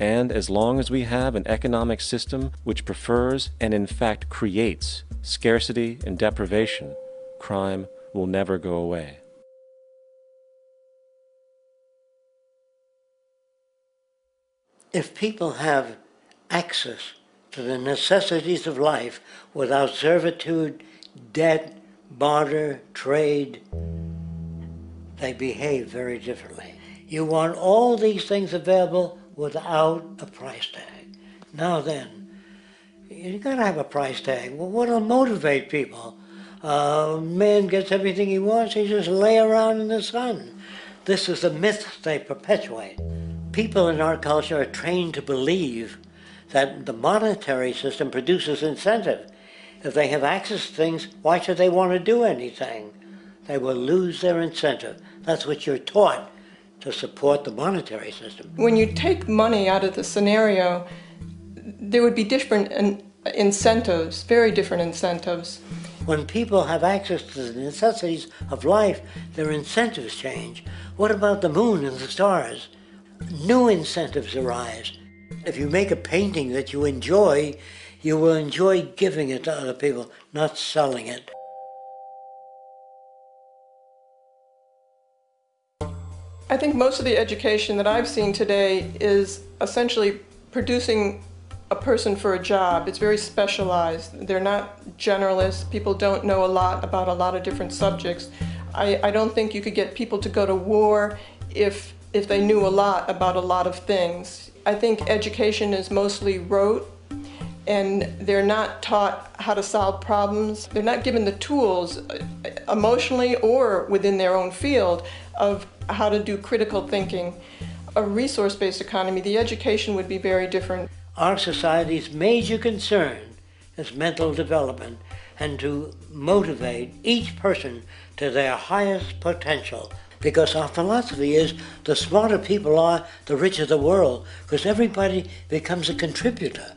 And as long as we have an economic system which prefers and in fact creates scarcity and deprivation, crime will never go away. If people have access to the necessities of life without servitude, debt, barter, trade, they behave very differently. You want all these things available without a price tag. Now then, you gotta have a price tag. Well, what'll motivate people? Man gets everything he wants, he just lay around in the sun. This is the myth they perpetuate. People in our culture are trained to believe that the monetary system produces incentive. If they have access to things, why should they want to do anything? They will lose their incentive. That's what you're taught to support the monetary system. When you take money out of the scenario, there would be different incentives, very different incentives. When people have access to the necessities of life, their incentives change. What about the moon and the stars? New incentives arise. If you make a painting that you will enjoy giving it to other people, not selling it. I think most of the education that I've seen today is essentially producing a person for a job. It's very specialized. They're not generalists. People don't know a lot about a lot of different subjects. I don't think you could get people to go to war if they knew a lot about a lot of things. I think education is mostly rote, and they're not taught how to solve problems. They're not given the tools, emotionally or within their own field, of how to do critical thinking. A resource-based economy, the education would be very different. Our society's major concern is mental development and to motivate each person to their highest potential. Because our philosophy is the smarter people are, the richer the world, because everybody becomes a contributor.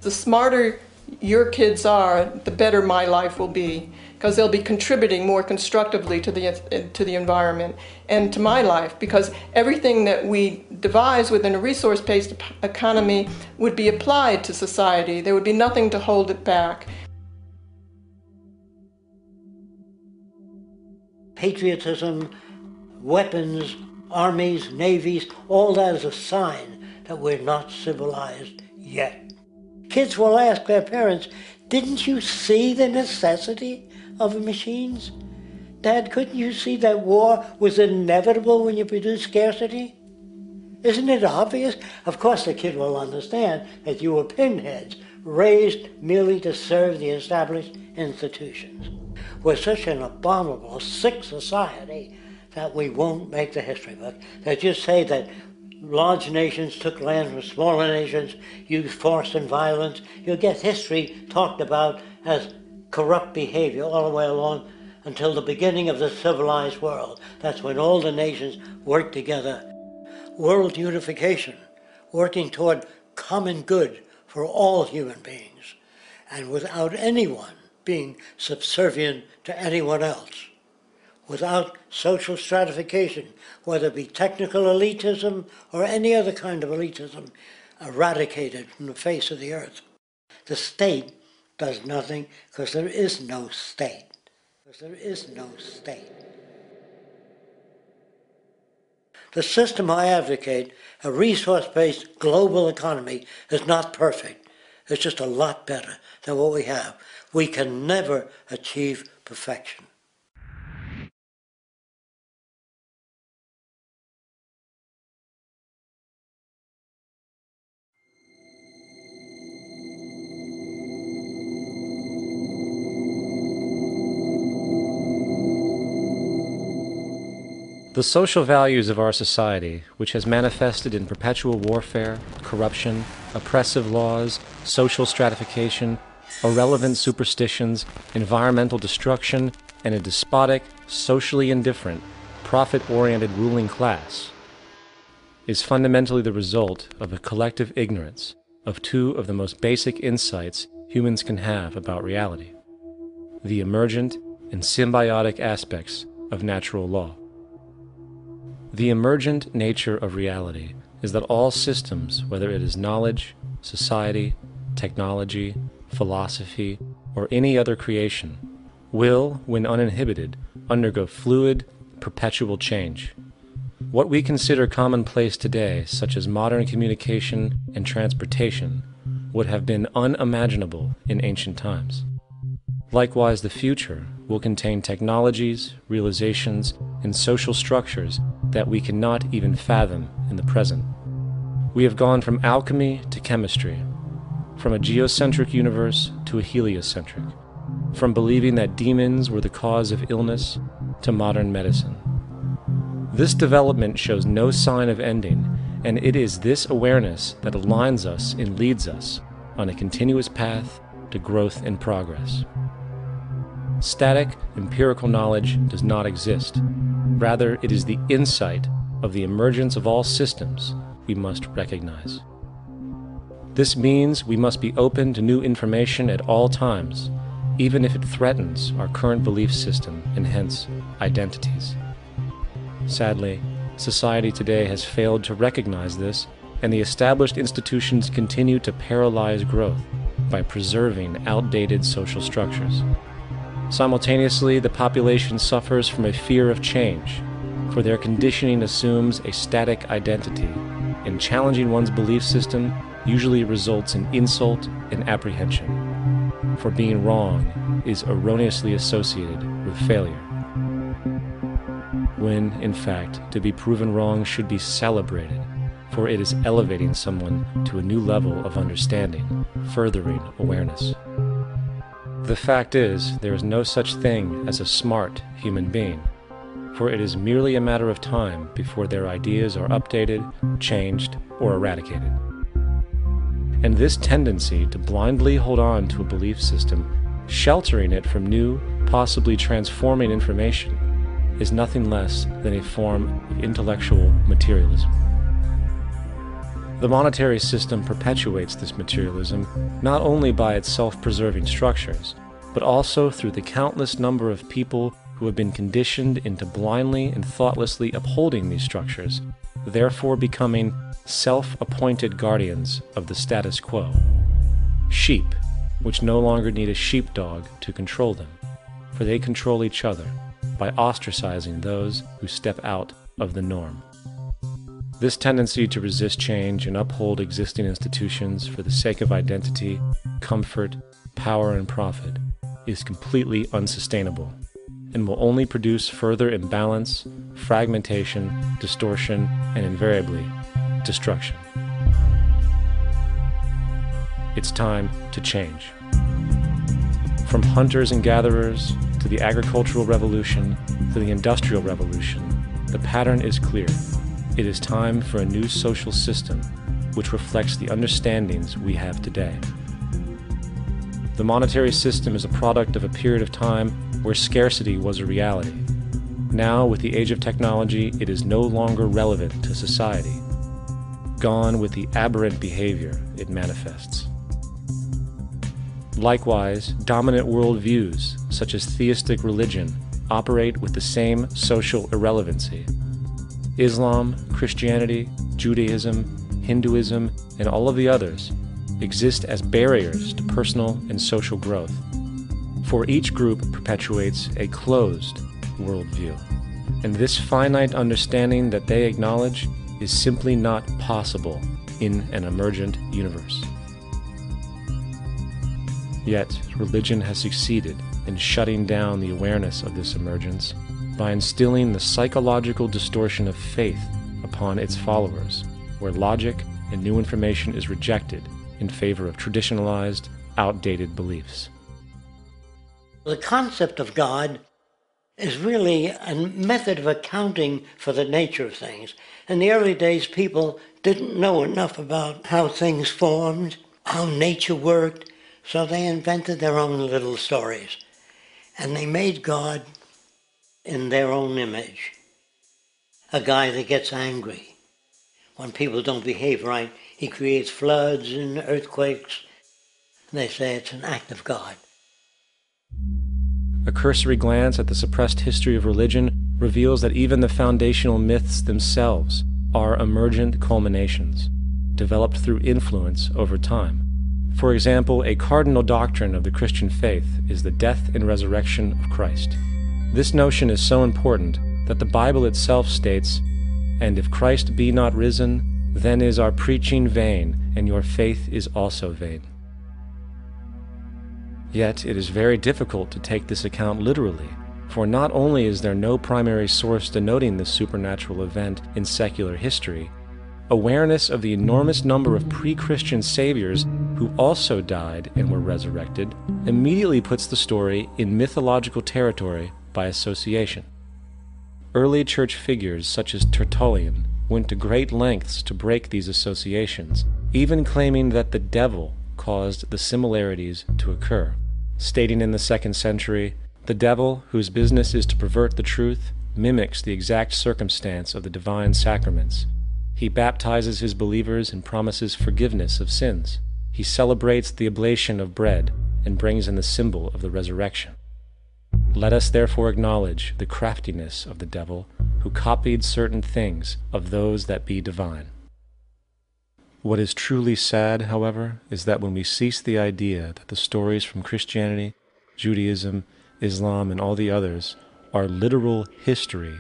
The smarter your kids are, the better my life will be, because they'll be contributing more constructively to the environment and to my life, because everything that we devise within a resource-based economy would be applied to society. There would be nothing to hold it back. Patriotism, weapons, armies, navies, all that is a sign that we're not civilized yet. Kids will ask their parents, didn't you see the necessity of the machines? Dad, couldn't you see that war was inevitable when you produce scarcity? Isn't it obvious? Of course the kid will understand that you were pinheads, raised merely to serve the established institutions. We're such an abominable, sick society that we won't make the history book. They just say that large nations took land from smaller nations, used force and violence. You'll get history talked about as corrupt behavior all the way along until the beginning of the civilized world. That's when all the nations work together. World unification, working toward common good for all human beings, and without anyone being subservient to anyone else. Without social stratification, whether it be technical elitism or any other kind of elitism, eradicated from the face of the earth. The state does nothing because there is no state. Because there is no state. The system I advocate, a resource-based global economy, is not perfect. It's just a lot better than what we have. We can never achieve perfection. The social values of our society, which has manifested in perpetual warfare, corruption, oppressive laws, social stratification, irrelevant superstitions, environmental destruction, and a despotic, socially indifferent, profit-oriented ruling class, is fundamentally the result of a collective ignorance of two of the most basic insights humans can have about reality: the emergent and symbiotic aspects of natural law. The emergent nature of reality is that all systems, whether it is knowledge, society, technology, philosophy, or any other creation, will, when uninhibited, undergo fluid, perpetual change. What we consider commonplace today, such as modern communication and transportation, would have been unimaginable in ancient times. Likewise, the future will contain technologies, realizations, and social structures that we cannot even fathom in the present. We have gone from alchemy to chemistry, from a geocentric universe to a heliocentric, from believing that demons were the cause of illness to modern medicine. This development shows no sign of ending, and it is this awareness that aligns us and leads us on a continuous path to growth and progress. Static, empirical knowledge does not exist. Rather, it is the insight of the emergence of all systems we must recognize. This means we must be open to new information at all times, even if it threatens our current belief system and hence identities. Sadly, society today has failed to recognize this, and the established institutions continue to paralyze growth by preserving outdated social structures. Simultaneously, the population suffers from a fear of change, for their conditioning assumes a static identity, and challenging one's belief system usually results in insult and apprehension, for being wrong is erroneously associated with failure, when, in fact, to be proven wrong should be celebrated, for it is elevating someone to a new level of understanding, furthering awareness. The fact is, there is no such thing as a smart human being, for it is merely a matter of time before their ideas are updated, changed, or eradicated. And this tendency to blindly hold on to a belief system, sheltering it from new, possibly transforming information, is nothing less than a form of intellectual materialism. The monetary system perpetuates this materialism not only by its self-preserving structures, but also through the countless number of people who have been conditioned into blindly and thoughtlessly upholding these structures, therefore becoming self-appointed guardians of the status quo. Sheep, which no longer need a sheepdog to control them, for they control each other by ostracizing those who step out of the norm. This tendency to resist change and uphold existing institutions for the sake of identity, comfort, power, and profit is completely unsustainable and will only produce further imbalance, fragmentation, distortion, and invariably, destruction. It's time to change. From hunters and gatherers to the agricultural revolution to the industrial revolution, the pattern is clear. It is time for a new social system which reflects the understandings we have today. The monetary system is a product of a period of time where scarcity was a reality. Now, with the age of technology, it is no longer relevant to society. Gone with the aberrant behavior it manifests. Likewise, dominant worldviews, such as theistic religion, operate with the same social irrelevancy. Islam, Christianity, Judaism, Hinduism, and all of the others exist as barriers to personal and social growth, for each group perpetuates a closed worldview, and this finite understanding that they acknowledge is simply not possible in an emergent universe. Yet, religion has succeeded in shutting down the awareness of this emergence by instilling the psychological distortion of faith upon its followers, where logic and new information is rejected in favor of traditionalized, outdated beliefs. The concept of God is really a method of accounting for the nature of things. In the early days, people didn't know enough about how things formed, how nature worked, so they invented their own little stories. And they made God in their own image. A guy that gets angry. When people don't behave right, he creates floods and earthquakes. They say it's an act of God. A cursory glance at the suppressed history of religion reveals that even the foundational myths themselves are emergent culminations, developed through influence over time. For example, a cardinal doctrine of the Christian faith is the death and resurrection of Christ. This notion is so important that the Bible itself states, "And if Christ be not risen, then is our preaching vain, and your faith is also vain." Yet it is very difficult to take this account literally, for not only is there no primary source denoting this supernatural event in secular history, awareness of the enormous number of pre-Christian saviors who also died and were resurrected immediately puts the story in mythological territory by association. Early church figures such as Tertullian went to great lengths to break these associations, even claiming that the devil caused the similarities to occur, stating in the 2nd century, "The devil, whose business is to pervert the truth, mimics the exact circumstance of the divine sacraments. He baptizes his believers and promises forgiveness of sins. He celebrates the oblation of bread and brings in the symbol of the resurrection. Let us therefore acknowledge the craftiness of the devil, who copied certain things of those that be divine." What is truly sad, however, is that when we cease the idea that the stories from Christianity, Judaism, Islam, and all the others are literal history,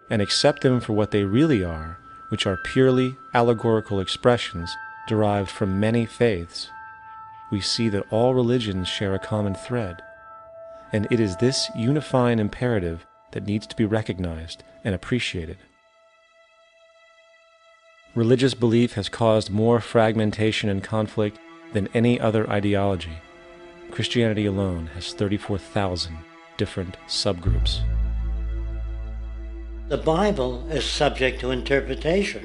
and accept them for what they really are, which are purely allegorical expressions derived from many faiths, we see that all religions share a common thread, and it is this unifying imperative that needs to be recognized and appreciated. Religious belief has caused more fragmentation and conflict than any other ideology. Christianity alone has 34,000 different subgroups. The Bible is subject to interpretation.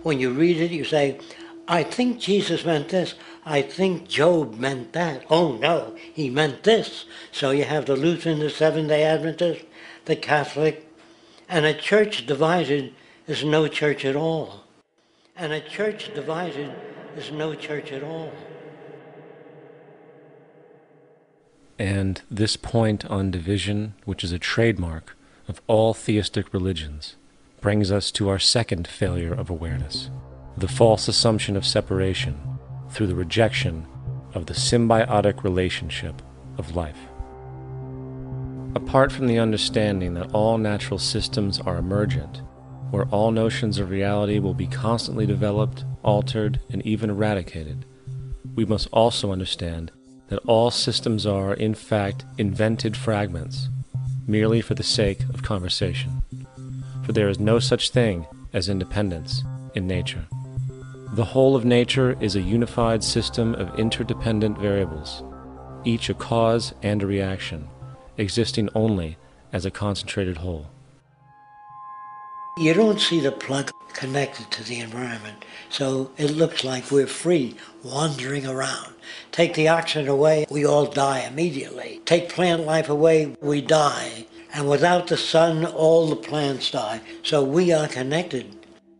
When you read it, you say, I think Jesus meant this. I think Job meant that. Oh no, he meant this. So you have the Lutheran, the Seventh-day Adventist, the Catholic, and a church divided is no church at all. And a church divided is no church at all. And this point on division, which is a trademark of all theistic religions, brings us to our second failure of awareness, the false assumption of separation through the rejection of the symbiotic relationship of life. Apart from the understanding that all natural systems are emergent, where all notions of reality will be constantly developed, altered, and even eradicated, we must also understand that all systems are, in fact, invented fragments, merely for the sake of conversation. For there is no such thing as independence in nature. The whole of nature is a unified system of interdependent variables, each a cause and a reaction, existing only as a concentrated whole. You don't see the plug connected to the environment, so it looks like we're free, wandering around. Take the oxygen away, we all die immediately. Take plant life away, we die. And without the sun, all the plants die. So we are connected.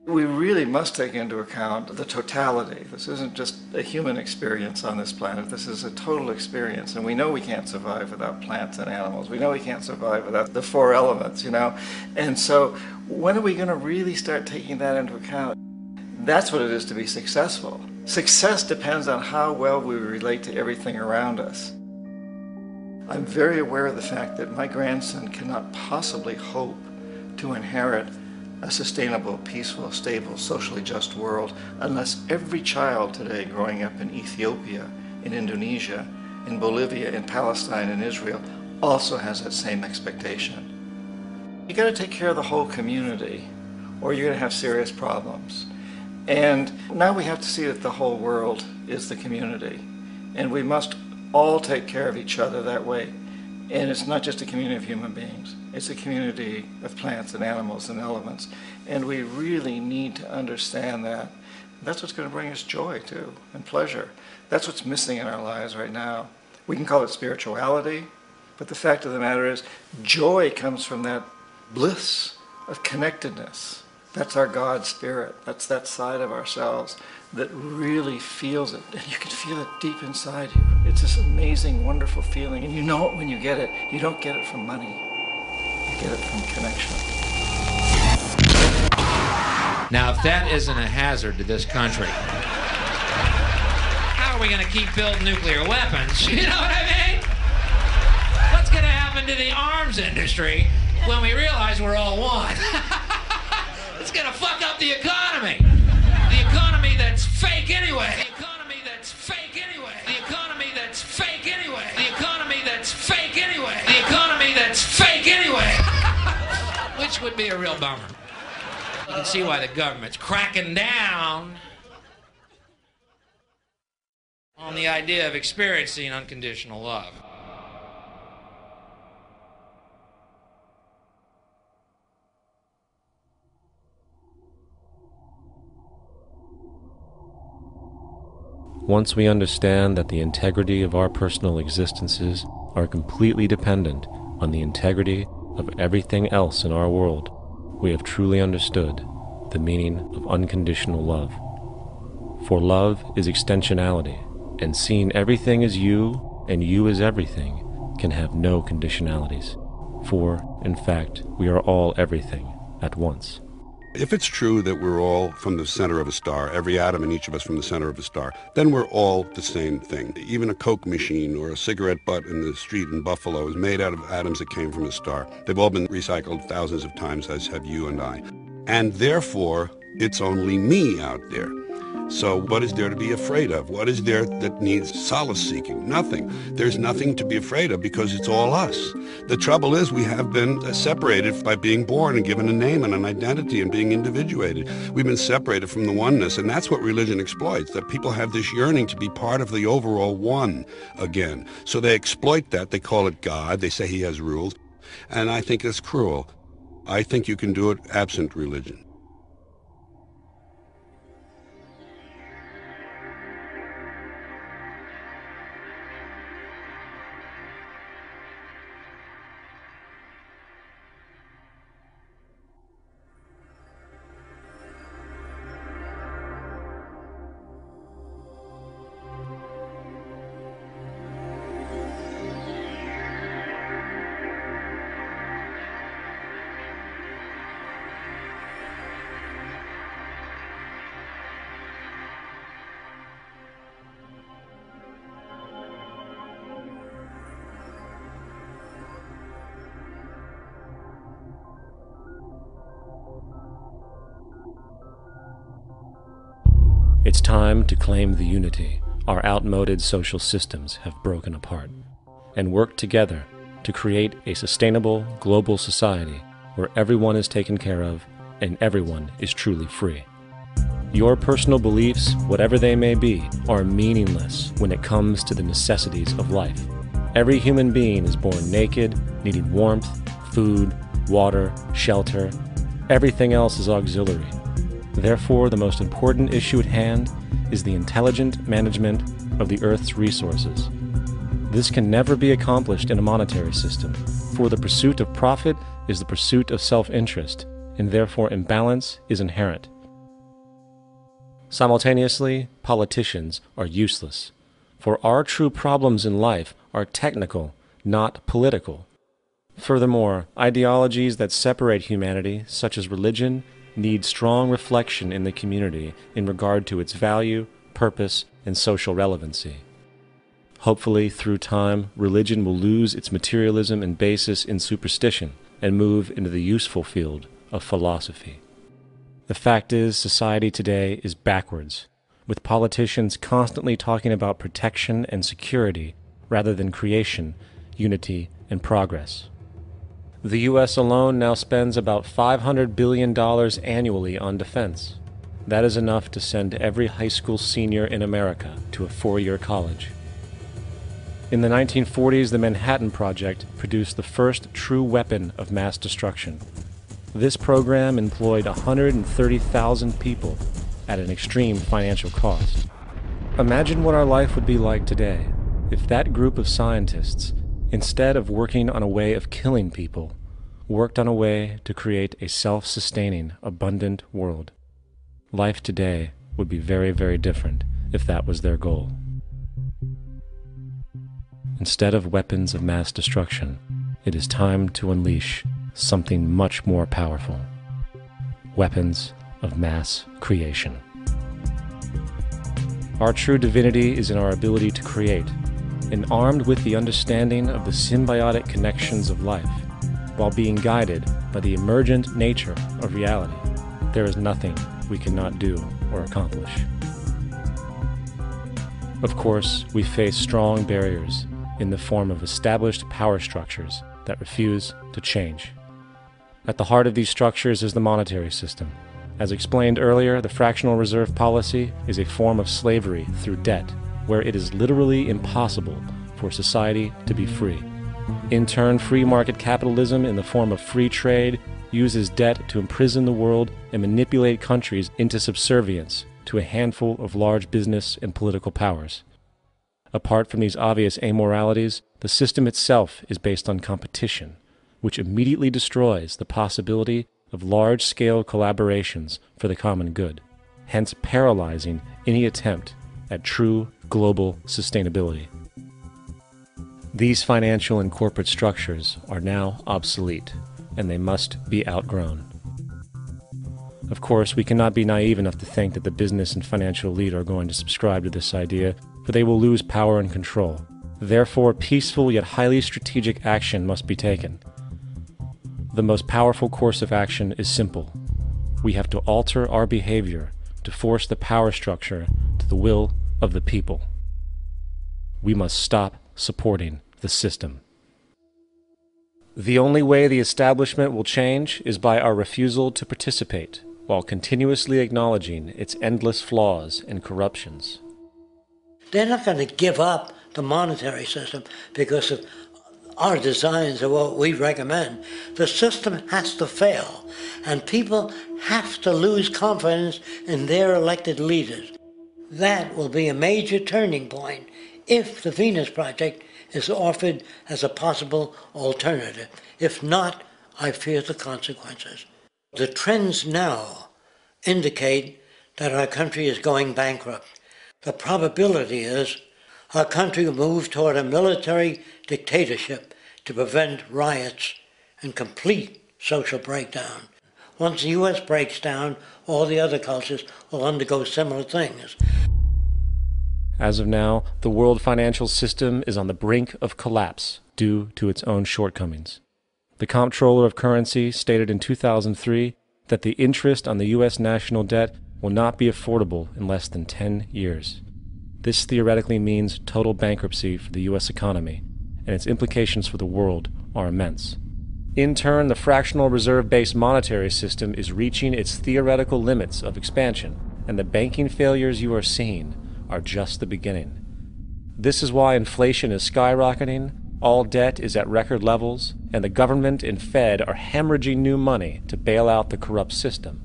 We really must take into account the totality. This isn't just a human experience on this planet. This is a total experience. And we know we can't survive without plants and animals. We know we can't survive without the four elements, you know. And so when are we going to really start taking that into account? That's what it is to be successful. Success depends on how well we relate to everything around us. I'm very aware of the fact that my grandson cannot possibly hope to inherit a sustainable, peaceful, stable, socially just world unless every child today growing up in Ethiopia, in Indonesia, in Bolivia, in Palestine, in Israel also has that same expectation. You got to take care of the whole community or you're going to have serious problems. And now we have to see that the whole world is the community and we must all take care of each other that way. And it's not just a community of human beings. It's a community of plants and animals and elements. And we really need to understand that. That's what's going to bring us joy, too, and pleasure. That's what's missing in our lives right now. We can call it spirituality, but the fact of the matter is, joy comes from that bliss of connectedness. That's our God spirit. That's that side of ourselves that really feels it. And you can feel it deep inside you. It's this amazing, wonderful feeling. And you know it when you get it. You don't get it from money. You get it from connection. Now, if that isn't a hazard to this country, how are we going to keep building nuclear weapons? You know what I mean? What's going to happen to the arms industry when we realize we're all one? It's going to fuck up the economy. The economy that's fake anyway. The economy that's fake anyway. The economy that's fake anyway. The economy that's fake anyway. The economy that's fake anyway. Which would be a real bummer. You can see why the government's cracking down on the idea of experiencing unconditional love. Once we understand that the integrity of our personal existences are completely dependent on the integrity of everything else in our world, we have truly understood the meaning of unconditional love. For love is extensionality, and seeing everything as you and you as everything can have no conditionalities. For, in fact, we are all everything at once. If it's true that we're all from the center of a star, every atom in each of us from the center of a star, then we're all the same thing. Even a Coke machine or a cigarette butt in the street in Buffalo is made out of atoms that came from a star. They've all been recycled thousands of times, as have you and I. And therefore, it's only me out there. So what is there to be afraid of? What is there that needs solace seeking? Nothing. There's nothing to be afraid of because it's all us. The trouble is we have been separated by being born and given a name and an identity and being individuated. We've been separated from the oneness, and that's what religion exploits, that people have this yearning to be part of the overall one again. So they exploit that. They call it God. They say he has rules. And I think it's cruel. I think you can do it absent religion. It's time to claim the unity our outmoded social systems have broken apart, and work together to create a sustainable global society where everyone is taken care of and everyone is truly free. Your personal beliefs, whatever they may be, are meaningless when it comes to the necessities of life. Every human being is born naked, needing warmth, food, water, shelter. Everything else is auxiliary. Therefore, the most important issue at hand is the intelligent management of the Earth's resources. This can never be accomplished in a monetary system, for the pursuit of profit is the pursuit of self-interest, and therefore imbalance is inherent. Simultaneously, politicians are useless, for our true problems in life are technical, not political. Furthermore, ideologies that separate humanity, such as religion, need strong reflection in the community in regard to its value, purpose, and social relevancy. Hopefully, through time, religion will lose its materialism and basis in superstition and move into the useful field of philosophy. The fact is, society today is backwards, with politicians constantly talking about protection and security rather than creation, unity, and progress. The U.S. alone now spends about $500 billion annually on defense. That is enough to send every high school senior in America to a four-year college. In the 1940s, the Manhattan Project produced the first true weapon of mass destruction. This program employed 130,000 people at an extreme financial cost. Imagine what our life would be like today if that group of scientists, instead of working on a way of killing people, worked on a way to create a self-sustaining, abundant world. Life today would be very, very different if that was their goal. Instead of weapons of mass destruction, it is time to unleash something much more powerful. Weapons of mass creation. Our true divinity is in our ability to create, and armed with the understanding of the symbiotic connections of life, while being guided by the emergent nature of reality, there is nothing we cannot do or accomplish. Of course, we face strong barriers in the form of established power structures that refuse to change. At the heart of these structures is the monetary system. As explained earlier, the fractional reserve policy is a form of slavery through debt, where it is literally impossible for society to be free. In turn, free market capitalism in the form of free trade uses debt to imprison the world and manipulate countries into subservience to a handful of large business and political powers. Apart from these obvious amoralities, the system itself is based on competition, which immediately destroys the possibility of large-scale collaborations for the common good, hence paralyzing any attempt at true global sustainability. These financial and corporate structures are now obsolete, and they must be outgrown. Of course, we cannot be naive enough to think that the business and financial elite are going to subscribe to this idea, for they will lose power and control. Therefore, peaceful yet highly strategic action must be taken. The most powerful course of action is simple. We have to alter our behavior to force the power structure to the will of the people. We must stop supporting the system. The only way the establishment will change is by our refusal to participate, while continuously acknowledging its endless flaws and corruptions. They're not going to give up the monetary system because of our designs of what we recommend. The system has to fail, and people have to lose confidence in their elected leaders. That will be a major turning point if the Venus Project is offered as a possible alternative. If not, I fear the consequences. The trends now indicate that our country is going bankrupt. The probability is our country will move toward a military dictatorship to prevent riots and complete social breakdown. Once the U.S. breaks down, all the other cultures will undergo similar things. As of now, the world financial system is on the brink of collapse due to its own shortcomings. The Comptroller of Currency stated in 2003 that the interest on the U.S. national debt will not be affordable in less than 10 years. This theoretically means total bankruptcy for the U.S. economy, and its implications for the world are immense. In turn, the fractional reserve-based monetary system is reaching its theoretical limits of expansion, and the banking failures you are seeing are just the beginning. This is why inflation is skyrocketing, all debt is at record levels, and the government and Fed are hemorrhaging new money to bail out the corrupt system.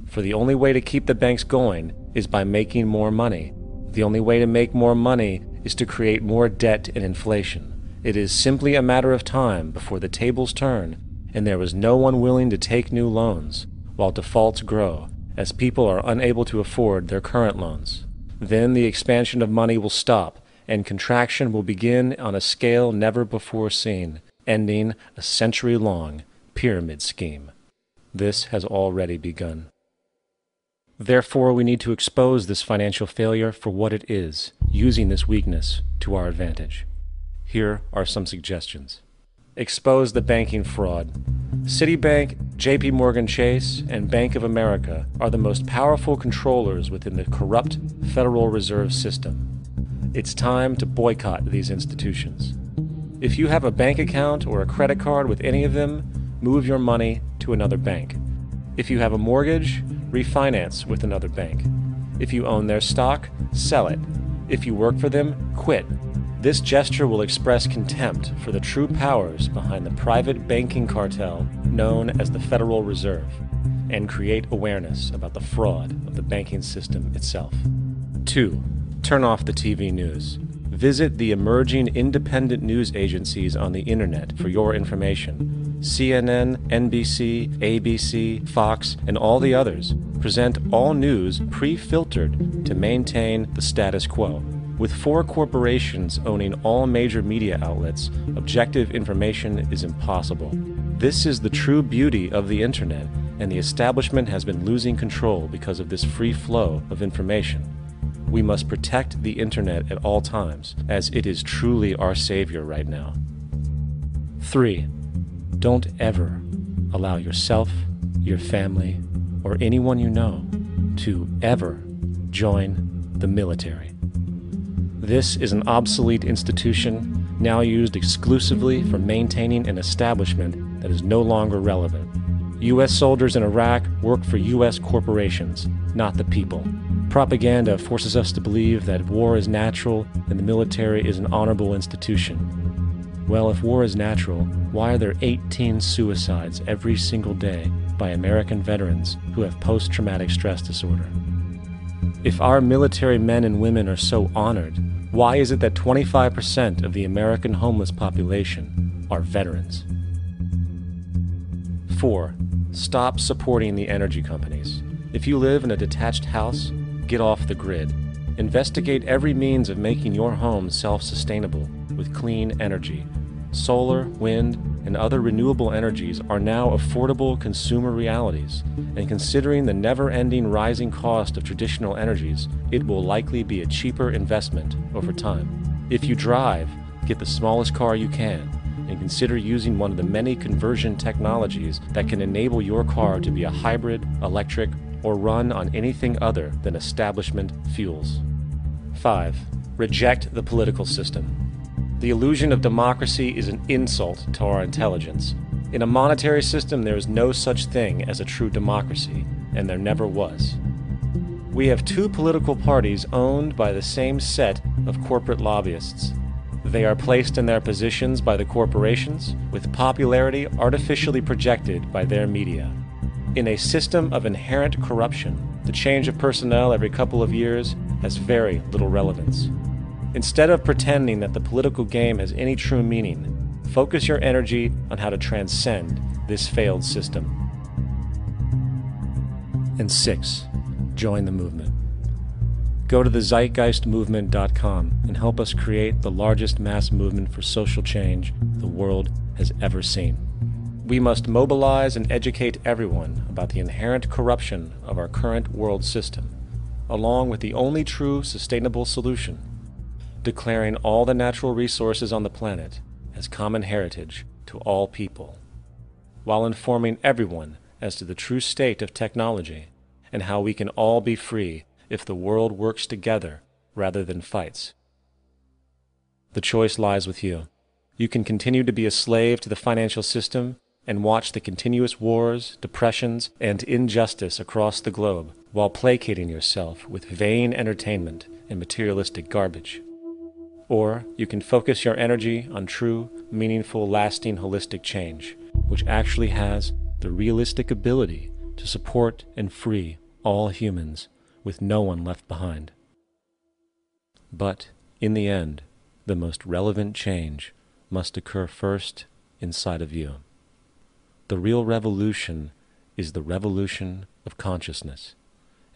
For the only way to keep the banks going is by making more money. The only way to make more money is to create more debt and inflation. It is simply a matter of time before the tables turn and there is no one willing to take new loans, while defaults grow, as people are unable to afford their current loans. Then the expansion of money will stop, and contraction will begin on a scale never before seen, ending a century-long pyramid scheme. This has already begun. Therefore, we need to expose this financial failure for what it is, using this weakness to our advantage. Here are some suggestions. Expose the banking fraud. Citibank, JP Morgan Chase, and Bank of America are the most powerful controllers within the corrupt Federal Reserve System. It's time to boycott these institutions. If you have a bank account or a credit card with any of them, move your money to another bank. If you have a mortgage, refinance with another bank. If you own their stock, sell it. If you work for them, quit. This gesture will express contempt for the true powers behind the private banking cartel known as the Federal Reserve, and create awareness about the fraud of the banking system itself. 2. Turn off the TV news. Visit the emerging independent news agencies on the internet for your information. CNN, NBC, ABC, Fox, and all the others present all news pre-filtered to maintain the status quo. With 4 corporations owning all major media outlets, objective information is impossible. This is the true beauty of the internet, and the establishment has been losing control because of this free flow of information. We must protect the internet at all times, as it is truly our savior right now. 3. Don't ever allow yourself, your family, or anyone you know to ever join the military. This is an obsolete institution now used exclusively for maintaining an establishment that is no longer relevant. U.S. soldiers in Iraq work for U.S. corporations, not the people. Propaganda forces us to believe that war is natural and the military is an honorable institution. Well, if war is natural, why are there 18 suicides every single day by American veterans who have post-traumatic stress disorder? If our military men and women are so honored, why is it that 25% of the American homeless population are veterans? 4. Stop supporting the energy companies. If you live in a detached house, get off the grid. Investigate every means of making your home self-sustainable with clean energy. Solar, wind, and other renewable energies are now affordable consumer realities, and considering the never-ending rising cost of traditional energies, it will likely be a cheaper investment over time. If you drive, get the smallest car you can, and consider using one of the many conversion technologies that can enable your car to be a hybrid, electric, or run on anything other than establishment fuels. 5. Reject the political system. The illusion of democracy is an insult to our intelligence. In a monetary system, there is no such thing as a true democracy, and there never was. We have two political parties owned by the same set of corporate lobbyists. They are placed in their positions by the corporations, with popularity artificially projected by their media. In a system of inherent corruption, the change of personnel every couple of years has very little relevance. Instead of pretending that the political game has any true meaning, focus your energy on how to transcend this failed system. And 6. Join the movement. Go to the zeitgeistmovement.com and help us create the largest mass movement for social change the world has ever seen. We must mobilize and educate everyone about the inherent corruption of our current world system, along with the only true sustainable solution, declaring all the natural resources on the planet as common heritage to all people, while informing everyone as to the true state of technology and how we can all be free if the world works together rather than fights. The choice lies with you. You can continue to be a slave to the financial system and watch the continuous wars, depressions, and injustice across the globe while placating yourself with vain entertainment and materialistic garbage. Or you can focus your energy on true, meaningful, lasting, holistic change, which actually has the realistic ability to support and free all humans with no one left behind. But, in the end, the most relevant change must occur first inside of you. The real revolution is the revolution of consciousness,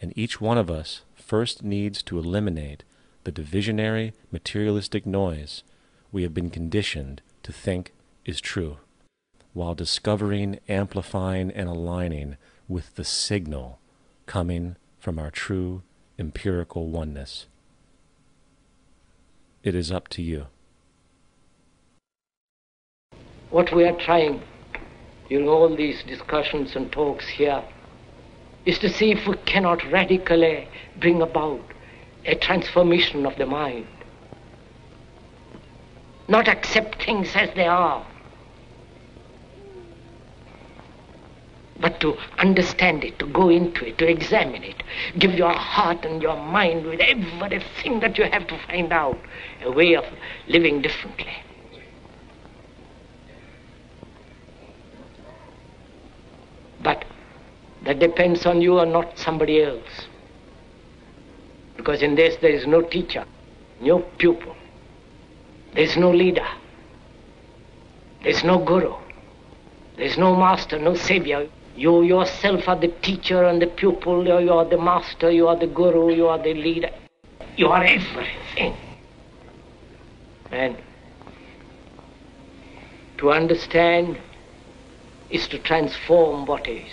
and each one of us first needs to eliminate the divisionary, materialistic noise we have been conditioned to think is true, while discovering, amplifying, and aligning with the signal coming from our true empirical oneness. It is up to you. What we are trying in all these discussions and talks here is to see if we cannot radically bring about a transformation of the mind. Not accept things as they are, but to understand it, to go into it, to examine it. Give your heart and your mind with everything that you have to find out a way of living differently. But that depends on you and not somebody else. Because in this there is no teacher, no pupil, there is no leader, there is no guru, there is no master, no savior. You yourself are the teacher and the pupil, you are the master, you are the guru, you are the leader. You are everything. And to understand is to transform what is.